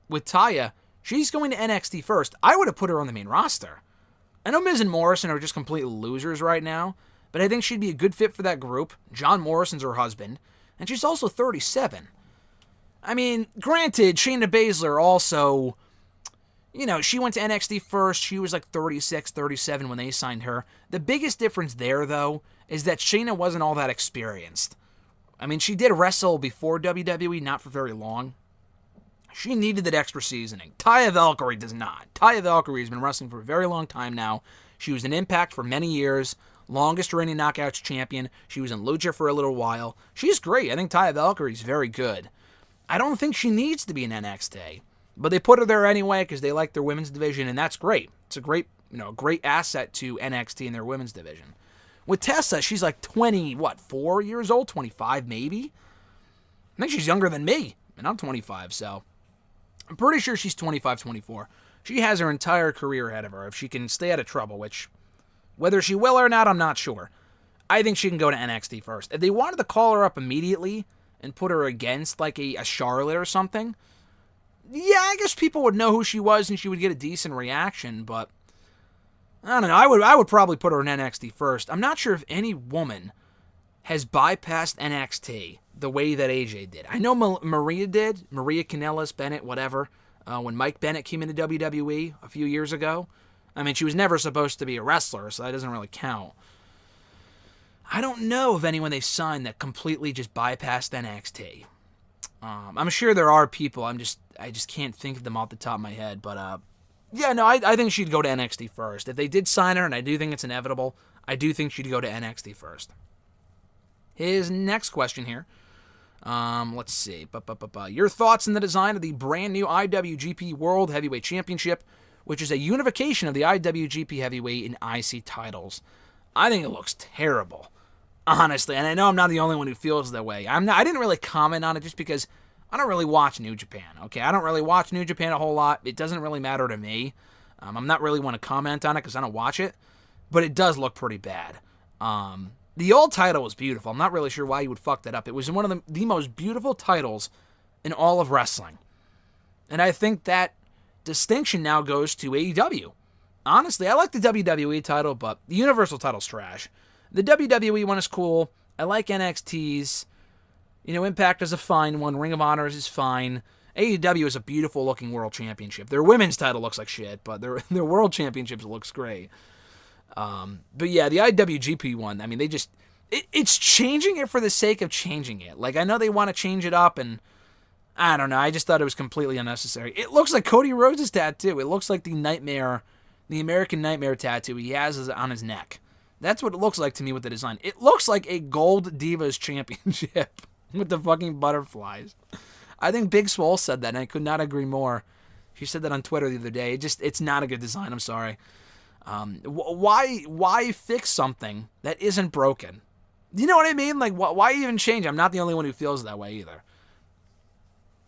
S1: with Taya, she's going to NXT first. I would have put her on the main roster. I know Miz and Morrison are just complete losers right now, but I think she'd be a good fit for that group. John Morrison's her husband, and she's also 37. I mean, granted, Shayna Baszler also, you know, she went to NXT first. She was like 36, 37 when they signed her. The biggest difference there, though, is that Shayna wasn't all that experienced. I mean, she did wrestle before WWE, not for very long. She needed that extra seasoning. Taya Valkyrie does not. Taya Valkyrie has been wrestling for a very long time now. She was in Impact for many years. Longest reigning Knockouts champion. She was in Lucha for a little while. She's great. I think Taya Valkyrie's very good. I don't think she needs to be in NXT. But they put her there anyway because they like their women's division, and that's great. It's a great, great asset to NXT in their women's division. With Tessa, she's like 4 years old? 25 maybe? I think she's younger than me, and I'm 25, so I'm pretty sure she's 25, 24. She has her entire career ahead of her if she can stay out of trouble, which, whether she will or not, I'm not sure. I think she can go to NXT first. If they wanted to call her up immediately and put her against like a Charlotte or something, yeah, I guess people would know who she was and she would get a decent reaction, but I don't know. I would probably put her in NXT first. I'm not sure if any woman has bypassed NXT the way that AJ did. I know Maria did. Maria Kanellis, Bennett, whatever. When Mike Bennett came into WWE a few years ago. I mean, she was never supposed to be a wrestler, so that doesn't really count. I don't know of anyone they've signed that completely just bypassed NXT. I'm sure there are people. I just can't think of them off the top of my head. But yeah, no, I think she'd go to NXT first. If they did sign her, and I do think it's inevitable, I do think she'd go to NXT first. His next question here. Let's see. Your thoughts on the design of the brand new IWGP World Heavyweight Championship? which is a unification of the IWGP Heavyweight and IC titles. I think it looks terrible, honestly, and I know I'm not the only one who feels that way. I didn't really comment on it just because I don't really watch New Japan, okay? I don't really watch New Japan a whole lot. It doesn't really matter to me. I'm not really want to comment on it because I don't watch it, but it does look pretty bad. The old title was beautiful. I'm not really sure why you would fuck that up. It was one of the most beautiful titles in all of wrestling. And I think that distinction now goes to AEW. Honestly, I like the WWE title, but the Universal title's trash. The WWE one is cool. I like NXT's. Impact is a fine one. Ring of Honor is fine. AEW is a beautiful looking world championship. Their women's title looks like shit, but their world championships looks great. But yeah, the IWGP one, I mean, it's changing it for the sake of changing it. Like, I know they want to change it up, and I don't know. I just thought it was completely unnecessary. It looks like Cody Rhodes' tattoo. It looks like the American Nightmare tattoo he has on his neck. That's what it looks like to me with the design. It looks like a Gold Divas Championship with the fucking butterflies. I think Big Swole said that, and I could not agree more. She said that on Twitter the other day. It's not a good design. I'm sorry. Why fix something that isn't broken? You know what I mean? Like, why even change? I'm not the only one who feels that way either.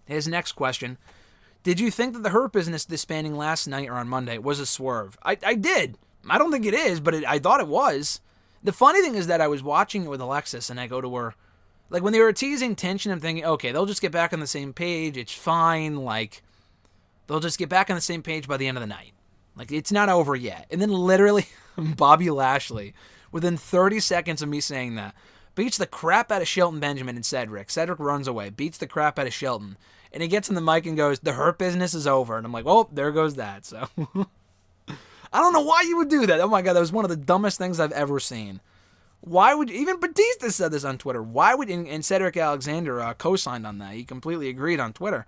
S1: His next question. Did you think that the Hurt Business disbanding last night or on Monday was a swerve? I did. I don't think it is, but I thought it was. The funny thing is that I was watching it with Alexis, and I go to her, like, when they were teasing tension, I'm thinking, okay, they'll just get back on the same page. It's fine. Like, they'll just get back on the same page by the end of the night. Like, it's not over yet. And then literally, Bobby Lashley, within 30 seconds of me saying that, beats the crap out of Shelton Benjamin and Cedric. Cedric runs away, beats the crap out of Shelton. And he gets on the mic and goes, the Hurt Business is over. And I'm like, well, there goes that. So, I don't know why you would do that. Oh my God, that was one of the dumbest things I've ever seen. Why would, even Batista said this on Twitter, why would, and Cedric Alexander co-signed on that. He completely agreed on Twitter.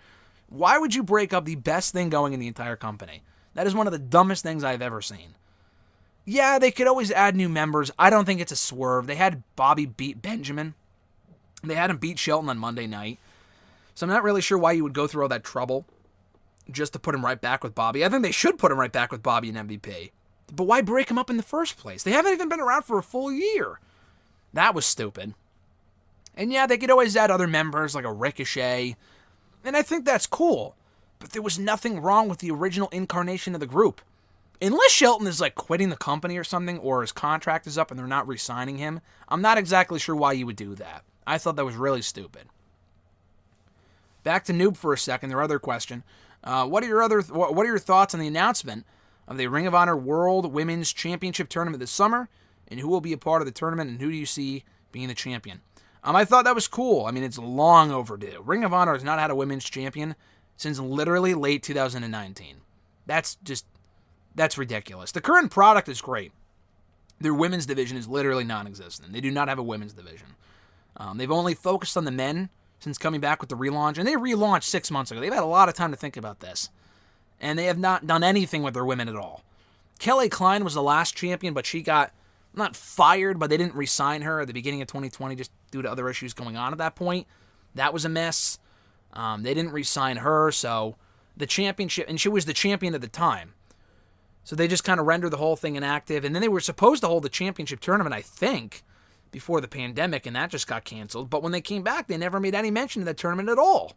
S1: Why would you break up the best thing going in the entire company? That is one of the dumbest things I've ever seen. Yeah, they could always add new members. I don't think it's a swerve. They had Bobby beat Benjamin. They had him beat Shelton on Monday night. So I'm not really sure why you would go through all that trouble just to put him right back with Bobby. I think they should put him right back with Bobby and MVP. But why break him up in the first place? They haven't even been around for a full year. That was stupid. And yeah, they could always add other members like a Ricochet. And I think that's cool. But there was nothing wrong with the original incarnation of the group. Unless Shelton is like quitting the company or something, or his contract is up and they're not re-signing him, I'm not exactly sure why you would do that. I thought that was really stupid. Back to Noob for a second, their other question. What are your thoughts on the announcement of the Ring of Honor World Women's Championship Tournament this summer, and who will be a part of the tournament, and who do you see being the champion? I thought that was cool. I mean, it's long overdue. Ring of Honor has not had a women's champion since literally late 2019. That's ridiculous. The current product is great. Their women's division is literally non-existent. They do not have a women's division. They've only focused on the men since coming back with the relaunch, and they relaunched 6 months ago. They've had a lot of time to think about this, and they have not done anything with their women at all. Kelly Klein was the last champion, but she got not fired, but they didn't re-sign her at the beginning of 2020 just due to other issues going on at that point. That was a mess. They didn't re-sign her, so the championship, and she was the champion at the time. So they just kind of rendered the whole thing inactive, and then they were supposed to hold the championship tournament, I think, before the pandemic, and that just got canceled. But when they came back, they never made any mention of that tournament at all.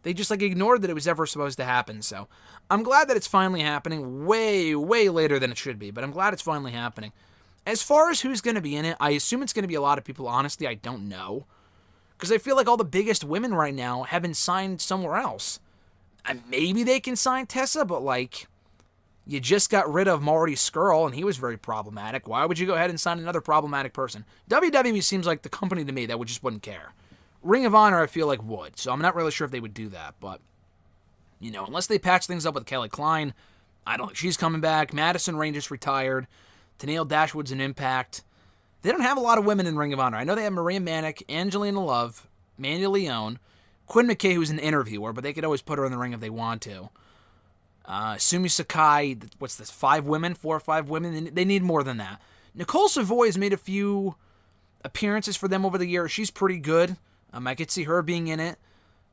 S1: They just ignored that it was ever supposed to happen. So I'm glad that it's finally happening way, way later than it should be, but I'm glad it's finally happening. As far as who's going to be in it, I assume it's going to be a lot of people. Honestly, I don't know. Because I feel like all the biggest women right now have been signed somewhere else. And maybe they can sign Tessa, but you just got rid of Marty Scurll, and he was very problematic. Why would you go ahead and sign another problematic person? WWE seems like the company to me that just wouldn't care. Ring of Honor, I feel like, would. So I'm not really sure if they would do that. But, unless they patch things up with Kelly Klein, I don't think she's coming back. Madison Rain just retired. Tenille Dashwood's an Impact. They don't have a lot of women in Ring of Honor. I know they have Maria Manic, Angelina Love, Mandy Leone, Quinn McKay, who's an interviewer, but they could always put her in the ring if they want to. Sumi Sakai, what's this, 4 or 5 women? They need more than that. Nicole Savoy has made a few appearances for them over the years. She's pretty good. I could see her being in it.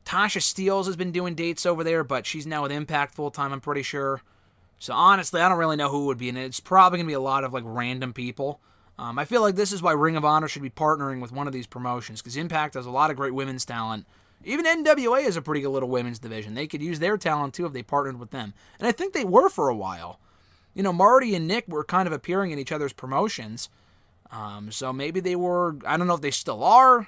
S1: Tasha Steelz has been doing dates over there, but she's now with Impact full-time, I'm pretty sure. So honestly, I don't really know who would be in it. It's probably going to be a lot of like random people. I feel like this is why Ring of Honor should be partnering with one of these promotions, because Impact has a lot of great women's talent. Even NWA is a pretty good little women's division. They could use their talent too if they partnered with them. And I think they were for a while. Marty and Nick were kind of appearing in each other's promotions. So maybe they were, I don't know if they still are.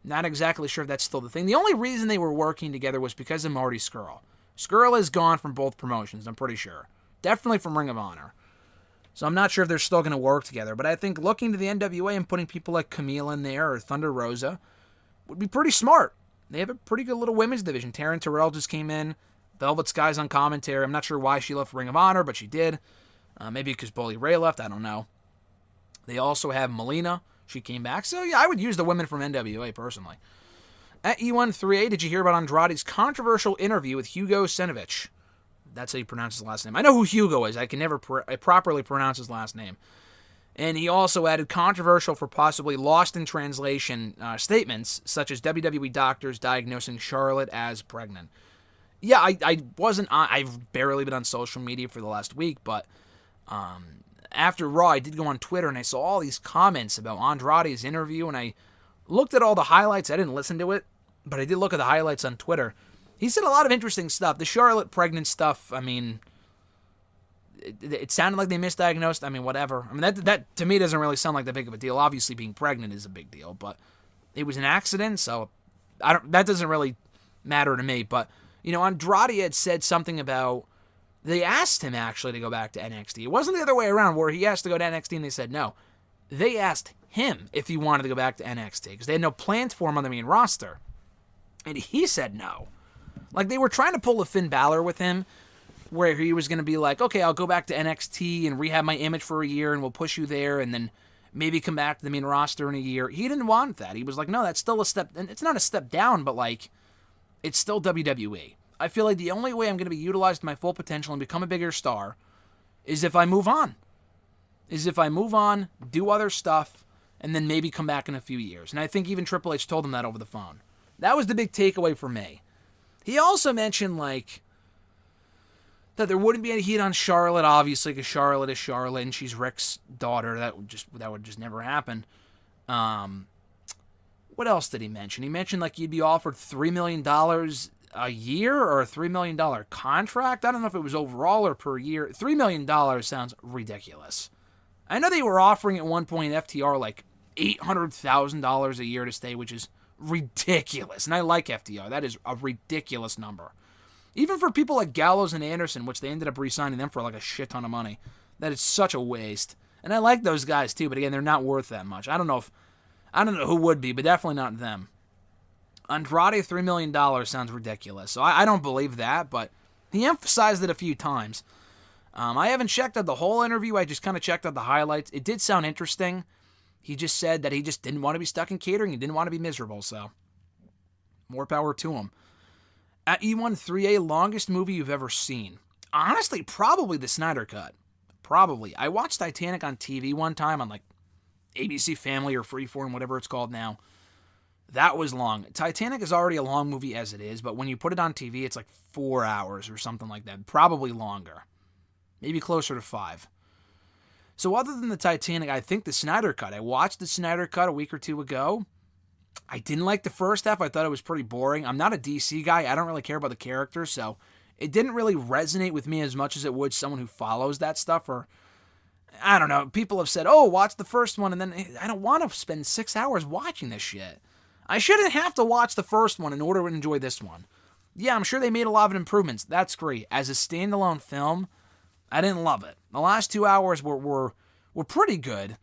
S1: Not exactly sure if that's still the thing. The only reason they were working together was because of Marty Scurll. Scurll is gone from both promotions, I'm pretty sure. Definitely from Ring of Honor. So I'm not sure if they're still going to work together. But I think looking to the NWA and putting people like Camille in there or Thunder Rosa would be pretty smart. They have a pretty good little women's division. Taryn Terrell just came in. Velvet Sky's on commentary. I'm not sure why she left Ring of Honor, but she did. Maybe because Bully Ray left. I don't know. They also have Melina. She came back. So, yeah, I would use the women from NWA personally. At E13A, did you hear about Andrade's controversial interview with Hugo Senovich? That's how you pronounce his last name. I know who Hugo is. I can never properly pronounce his last name. And he also added controversial for possibly lost in translation statements, such as WWE doctors diagnosing Charlotte as pregnant. Yeah, I've barely been on social media for the last week, but after Raw, I did go on Twitter, and I saw all these comments about Andrade's interview, and I looked at all the highlights. I didn't listen to it, but I did look at the highlights on Twitter. He said a lot of interesting stuff. The Charlotte pregnant stuff, I mean, it sounded like they misdiagnosed. I mean, whatever. I mean, that to me doesn't really sound like that big of a deal. Obviously, being pregnant is a big deal, but it was an accident, so that doesn't really matter to me. But, Andrade had said something about, they asked him actually to go back to NXT. It wasn't the other way around where he asked to go to NXT and they said no. They asked him if he wanted to go back to NXT because they had no plans for him on the main roster. And he said no. Like, they were trying to pull a Finn Balor with him, where he was going to be like, okay, I'll go back to NXT and rehab my image for a year, and we'll push you there, and then maybe come back to the main roster in a year. He didn't want that. He was like, no, that's still a step, and it's not a step down, but, like, it's still WWE. I feel like the only way I'm going to be utilized to my full potential and become a bigger star is if I move on. Do other stuff, and then maybe come back in a few years. And I think even Triple H told him that over the phone. That was the big takeaway for me. He also mentioned, like, that there wouldn't be any heat on Charlotte, obviously, because Charlotte is Charlotte, and she's Rick's daughter. That would just never happen. What else did he mention? He mentioned, like, you'd be offered $3 million a year or a $3 million contract. I don't know if it was overall or per year. $3 million sounds ridiculous. I know they were offering at one point FTR, like, $800,000 a year to stay, which is ridiculous. And I like FTR. That is a ridiculous number. Even for people like Gallows and Anderson, which they ended up re-signing them for like a shit ton of money. That is such a waste. And I like those guys too, but again, they're not worth that much. I don't know who would be, but definitely not them. Andrade, $3 million sounds ridiculous. So I don't believe that, but he emphasized it a few times. I haven't checked out the whole interview. I just kind of checked out the highlights. It did sound interesting. He just said that he just didn't want to be stuck in catering. He didn't want to be miserable, so more power to him. At E13A, longest movie you've ever seen? Honestly, probably the Snyder Cut. Probably. I watched Titanic on TV one time on like ABC Family or Freeform, whatever it's called now. That was long. Titanic is already a long movie as it is, but when you put it on TV, it's like 4 hours or something like that. Probably longer. Maybe closer to 5. So other than the Titanic, I think the Snyder Cut. I watched the Snyder Cut a week or two ago. I didn't like the first half. I thought it was pretty boring. I'm not a DC guy. I don't really care about the characters, so it didn't really resonate with me as much as it would someone who follows that stuff. Or, I don't know, people have said, oh, watch the first one, and then I don't want to spend 6 hours watching this shit. I shouldn't have to watch the first one in order to enjoy this one. Yeah, I'm sure they made a lot of improvements. That's great. As a standalone film, I didn't love it. The last 2 hours were pretty good,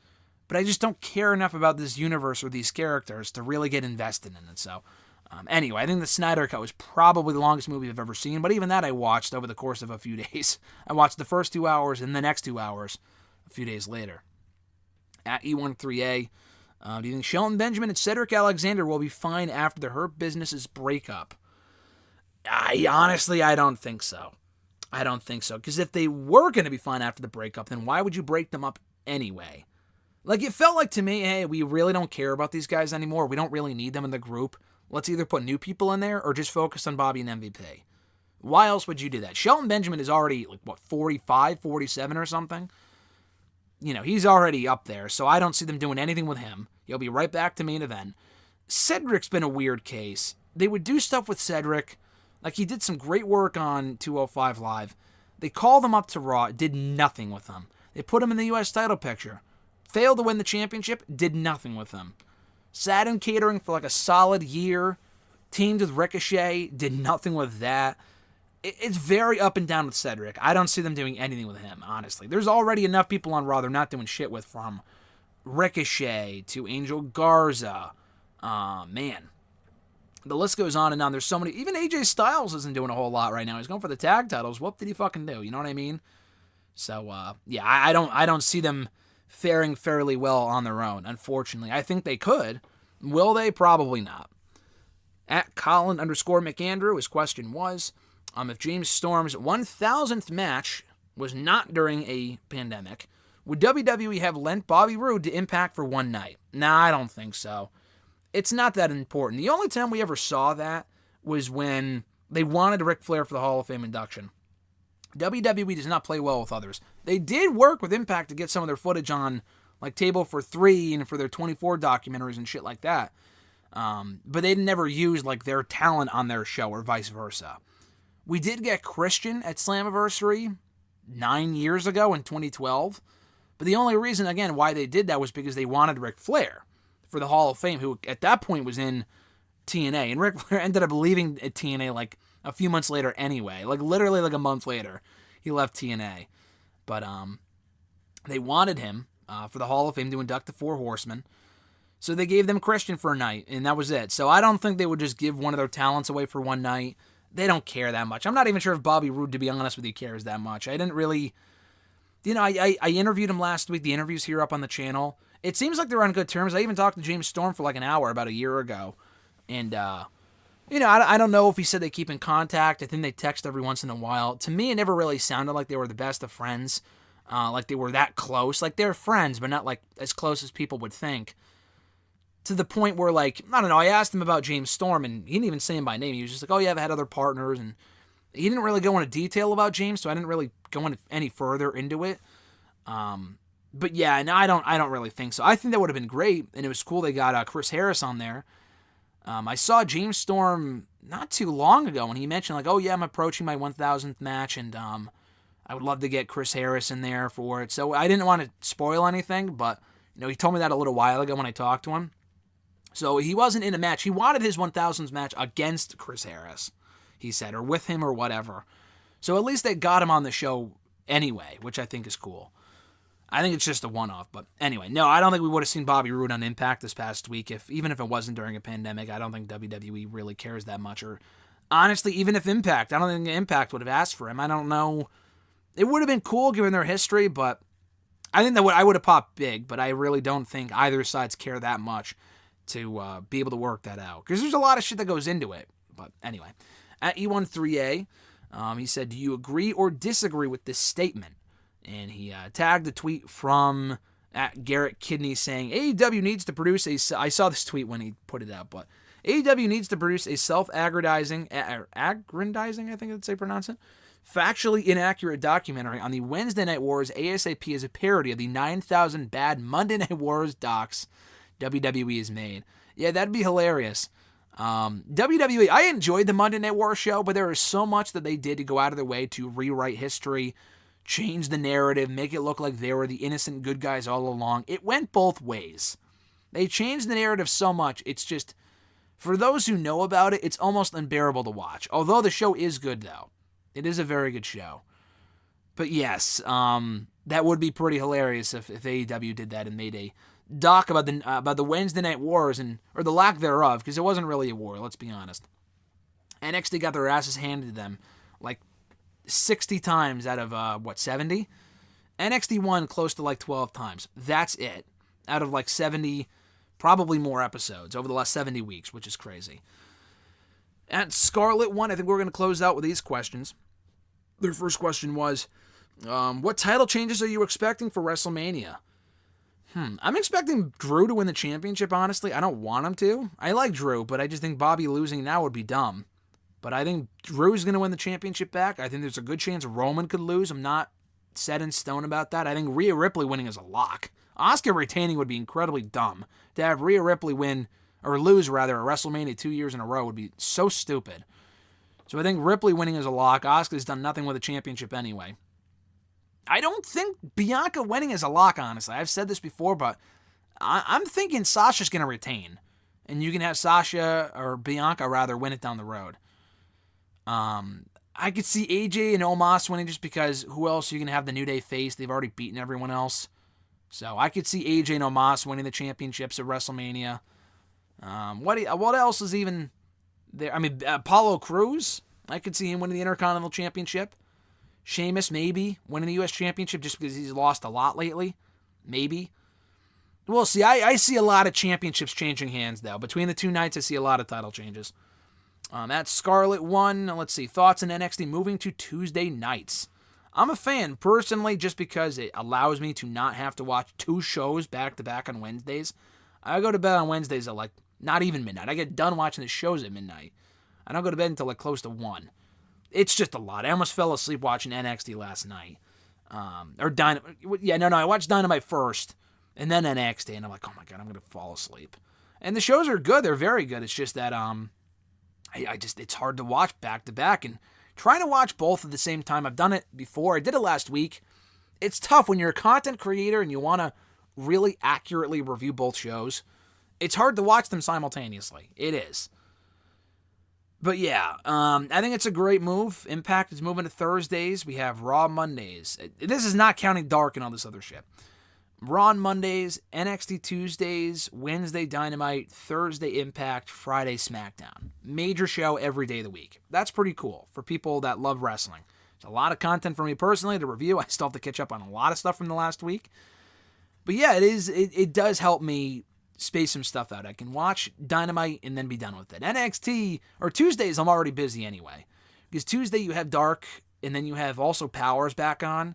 S1: but I just don't care enough about this universe or these characters to really get invested in it. So, anyway, I think the Snyder Cut was probably the longest movie I've ever seen, but even that I watched over the course of a few days. I watched the first 2 hours and the next 2 hours a few days later. At E13A, do you think Shelton Benjamin and Cedric Alexander will be fine after the Hurt Business's breakup? I don't think so. I don't think so. Because if they were going to be fine after the breakup, then why would you break them up anyway? Like, it felt like to me, hey, we really don't care about these guys anymore. We don't really need them in the group. Let's either put new people in there or just focus on Bobby and MVP. Why else would you do that? Shelton Benjamin is already, 45, 47 or something? He's already up there, so I don't see them doing anything with him. He'll be right back to main event. Cedric's been a weird case. They would do stuff with Cedric. Like, he did some great work on 205 Live. They called him up to Raw, did nothing with him. They put him in the U.S. title picture. Failed to win the championship, did nothing with him. Sat in catering for a solid year. Teamed with Ricochet, did nothing with that. It's very up and down with Cedric. I don't see them doing anything with him, honestly. There's already enough people on Raw they're not doing shit with, from Ricochet to Angel Garza. Man. The list goes on and on. There's so many. Even AJ Styles isn't doing a whole lot right now. He's going for the tag titles. What did he fucking do? You know what I mean? So, yeah, I don't see them faring fairly well on their own, unfortunately. I think they could. Will they? Probably not. At Colin_McAndrew, his question was, if James Storm's 1,000th match was not during a pandemic, would WWE have lent Bobby Roode to Impact for one night? Nah, I don't think so. It's not that important. The only time we ever saw that was when they wanted Ric Flair for the Hall of Fame induction. WWE does not play well with others. They did work with Impact to get some of their footage on, Table for 3 and for their 24 documentaries and shit like that. But they never used, their talent on their show or vice versa. We did get Christian at Slammiversary 9 years ago in 2012. But the only reason, again, why they did that was because they wanted Ric Flair for the Hall of Fame, who at that point was in TNA. And Ric Flair ended up leaving at TNA a few months later anyway. Literally a month later, he left TNA. But they wanted him for the Hall of Fame to induct the Four Horsemen. So they gave them Christian for a night, and that was it. So I don't think they would just give one of their talents away for one night. They don't care that much. I'm not even sure if Bobby Roode, to be honest with you, cares that much. I didn't really... I interviewed him last week. The interview's here up on the channel. It seems like they're on good terms. I even talked to James Storm for an hour about a year ago. And, I don't know if he said they keep in contact. I think they text every once in a while. To me, it never really sounded like they were the best of friends. Like they were that close. They're friends, but not as close as people would think. To the point where, I don't know, I asked him about James Storm, and he didn't even say him by name. He was just oh, yeah, I've had other partners, and he didn't really go into detail about James, so I didn't really go any further into it. But yeah, no, I don't really think so. I think that would have been great, and it was cool they got Chris Harris on there. I saw James Storm not too long ago, and he mentioned, oh, yeah, I'm approaching my 1,000th match, and I would love to get Chris Harris in there for it. So I didn't want to spoil anything, but he told me that a little while ago when I talked to him. So he wasn't in a match. He wanted his 1,000th match against Chris Harris, he said, or with him or whatever. So at least they got him on the show anyway, which I think is cool. I think it's just a one-off, but anyway, no, I don't think we would have seen Bobby Roode on Impact this past week, even if it wasn't during a pandemic. I don't think WWE really cares that much, or honestly, even if Impact, I don't think Impact would have asked for him. I don't know. It would have been cool given their history, but I think that I would have popped big, but I really don't think either sides care that much to be able to work that out, because there's a lot of shit that goes into it. But anyway, at E13A, he said, do you agree or disagree with this statement? And he tagged a tweet from at Garrett Kidney saying, AEW needs to produce I saw this tweet when he put it out, but AEW needs to produce a self-aggrandizing, I think I'd say pronounce it, factually inaccurate documentary on the Wednesday Night Wars ASAP as a parody of the 9,000 bad Monday Night Wars docs WWE has made. Yeah, that'd be hilarious. WWE, I enjoyed the Monday Night Wars show, but there is so much that they did to go out of their way to rewrite history, change the narrative, make it look like they were the innocent good guys all along. It went both ways. They changed the narrative so much, it's just, for those who know about it, it's almost unbearable to watch. Although the show is good, though. It is a very good show. But yes, that would be pretty hilarious if AEW did that and made a doc about the Wednesday Night Wars, or the lack thereof, because it wasn't really a war, let's be honest. NXT got their asses handed to them, 60 times out of, 70? NXT won close to 12 times. That's it. Out of 70, probably more episodes over the last 70 weeks, which is crazy. At Scarlet One, I think we're going to close out with these questions. Their first question was, what title changes are you expecting for WrestleMania? I'm expecting Drew to win the championship, honestly. I don't want him to. I like Drew, but I just think Bobby losing now would be dumb. But I think Drew's going to win the championship back. I think there's a good chance Roman could lose. I'm not set in stone about that. I think Rhea Ripley winning is a lock. Asuka retaining would be incredibly dumb. To have Rhea Ripley win, or lose rather, at WrestleMania 2 years in a row would be so stupid. So I think Ripley winning is a lock. Asuka's done nothing with a championship anyway. I don't think Bianca winning is a lock, honestly. I've said this before, but I'm thinking Sasha's going to retain. And you can have Sasha, or Bianca rather, win it down the road. I could see AJ and Omos winning just because who else are you going to have the New Day face? They've already beaten everyone else. So I could see AJ and Omos winning the championships at WrestleMania. What else is even there? I mean, Apollo Crews. I could see him winning the Intercontinental Championship. Sheamus maybe winning the U.S. Championship just because he's lost a lot lately. Maybe. We'll see. I see a lot of championships changing hands, though. Between the two nights, I see a lot of title changes. At Scarlet 1, let's see. Thoughts on NXT moving to Tuesday nights. I'm a fan, personally, just because it allows me to not have to watch two shows back-to-back on Wednesdays. I go to bed on Wednesdays at, not even midnight. I get done watching the shows at midnight. I don't go to bed until, close to 1. It's just a lot. I almost fell asleep watching NXT last night. Or Dynamite. Yeah, no, I watched Dynamite first, and then NXT, and I'm like, oh my God, I'm going to fall asleep. And the shows are good. They're very good. It's just that, it's hard to watch back-to-back, and trying to watch both at the same time. I've done it before. I did it last week. It's tough when you're a content creator and you want to really accurately review both shows. It's hard to watch them simultaneously. It is. But yeah, I think it's a great move. Impact is moving to Thursdays. We have Raw Mondays. This is not counting Dark and all this other shit. Raw on Mondays, NXT Tuesdays, Wednesday Dynamite, Thursday Impact, Friday SmackDown. Major show every day of the week. That's pretty cool for people that love wrestling. There's a lot of content for me personally to review. I still have to catch up on a lot of stuff from the last week. But yeah, it does help me space some stuff out. I can watch Dynamite and then be done with it. NXT, or Tuesdays, I'm already busy anyway. Because Tuesday you have Dark, and then you have also Powers back on,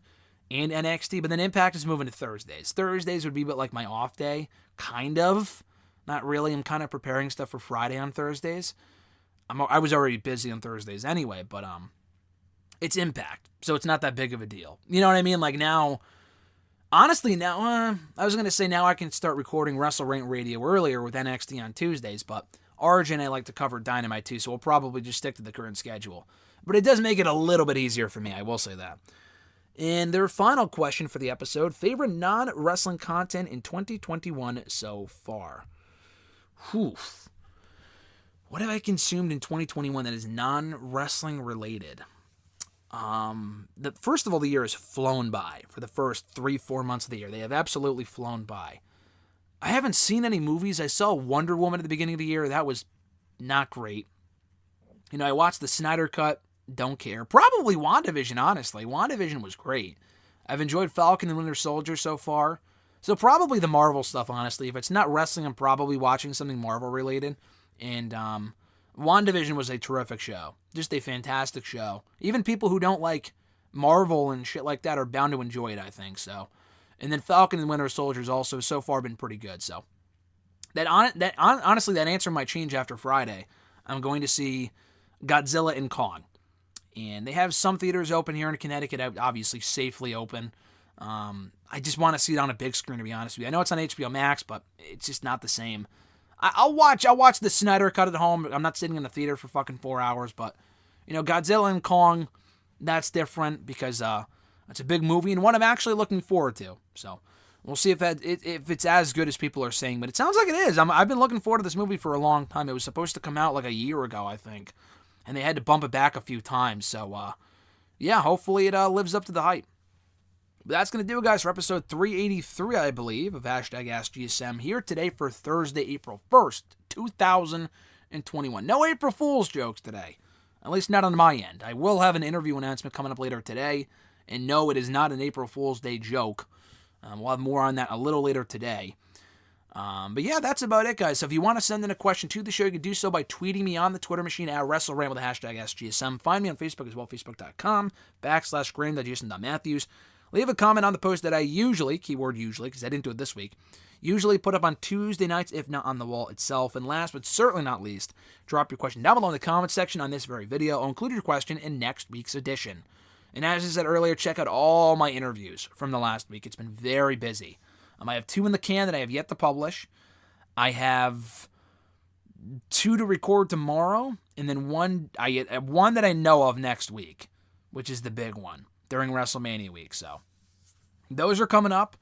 S1: and NXT, but then Impact is moving to Thursdays. Thursdays would be like my off day, kind of. Not really. I'm kind of preparing stuff for Friday on Thursdays. I was already busy on Thursdays anyway, but it's Impact, so it's not that big of a deal. You know what I mean? Now, honestly, now I was going to say now I can start recording WrestleRant Radio earlier with NXT on Tuesdays, but RJ and I like to cover Dynamite too, so we'll probably just stick to the current schedule. But it does make it a little bit easier for me, I will say that. And their final question for the episode, favorite non-wrestling content in 2021 so far? Whew. What have I consumed in 2021 that is non-wrestling related? First of all, the year has flown by for the first 3-4 months of the year. They have absolutely flown by. I haven't seen any movies. I saw Wonder Woman at the beginning of the year. That was not great. I watched the Snyder Cut. Don't care. Probably WandaVision, honestly. WandaVision was great. I've enjoyed Falcon and Winter Soldier so far. So probably the Marvel stuff, honestly. If it's not wrestling, I'm probably watching something Marvel-related. And WandaVision was a terrific show. Just a fantastic show. Even people who don't like Marvel and shit like that are bound to enjoy it, I think. So, and then Falcon and Winter Soldier has also so far been pretty good. So, honestly, that answer might change after Friday. I'm going to see Godzilla and Kong. And they have some theaters open here in Connecticut, obviously safely open. I just want to see it on a big screen, to be honest with you. I know it's on HBO Max, but it's just not the same. I'll watch the Snyder Cut at home. I'm not sitting in the theater for fucking 4 hours, but Godzilla and Kong, that's different because it's a big movie and one I'm actually looking forward to. So we'll see if it's as good as people are saying, but it sounds like it is. I've been looking forward to this movie for a long time. It was supposed to come out like a year ago, I think. And they had to bump it back a few times. So, yeah, hopefully it lives up to the hype. But that's going to do it, guys, for episode 383, I believe, of #AskGSM here today for Thursday, April 1st, 2021. No April Fool's jokes today, at least not on my end. I will have an interview announcement coming up later today. And no, it is not an April Fool's Day joke. We'll have more on that a little later today. But yeah, that's about it, guys. So if you want to send in a question to the show, you can do so by tweeting me on the Twitter machine at WrestleRant with the #AskGSM. Find me on Facebook as well, facebook.com/Graham.Jason.Matthews. leave a comment on the post that I usually, keyword usually, because I didn't do it this week, usually put up on Tuesday nights, if not on the wall itself. And last but certainly not least, drop your question down below in the comment section on this very video. I'll include your question in next week's edition. And as I said earlier, check out all my interviews from the last week. It's been very busy. I have 2 in the can that I have yet to publish. I have 2 to record tomorrow, and then one that I know of next week, which is the big one during WrestleMania week. So those are coming up.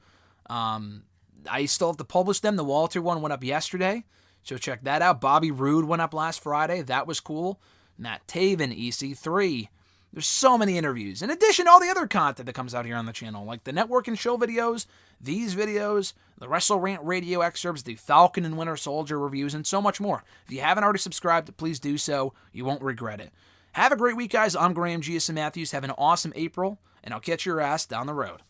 S1: I still have to publish them. The Walter one went up yesterday, so check that out. Bobby Roode went up last Friday. That was cool. Matt Taven, EC3. There's so many interviews. In addition to all the other content that comes out here on the channel, like the network and show videos, these videos, the WrestleRant radio excerpts, the Falcon and Winter Soldier reviews, and so much more. If you haven't already subscribed, please do so. You won't regret it. Have a great week, guys. I'm Graham GSM Matthews. Have an awesome April, and I'll catch your ass down the road.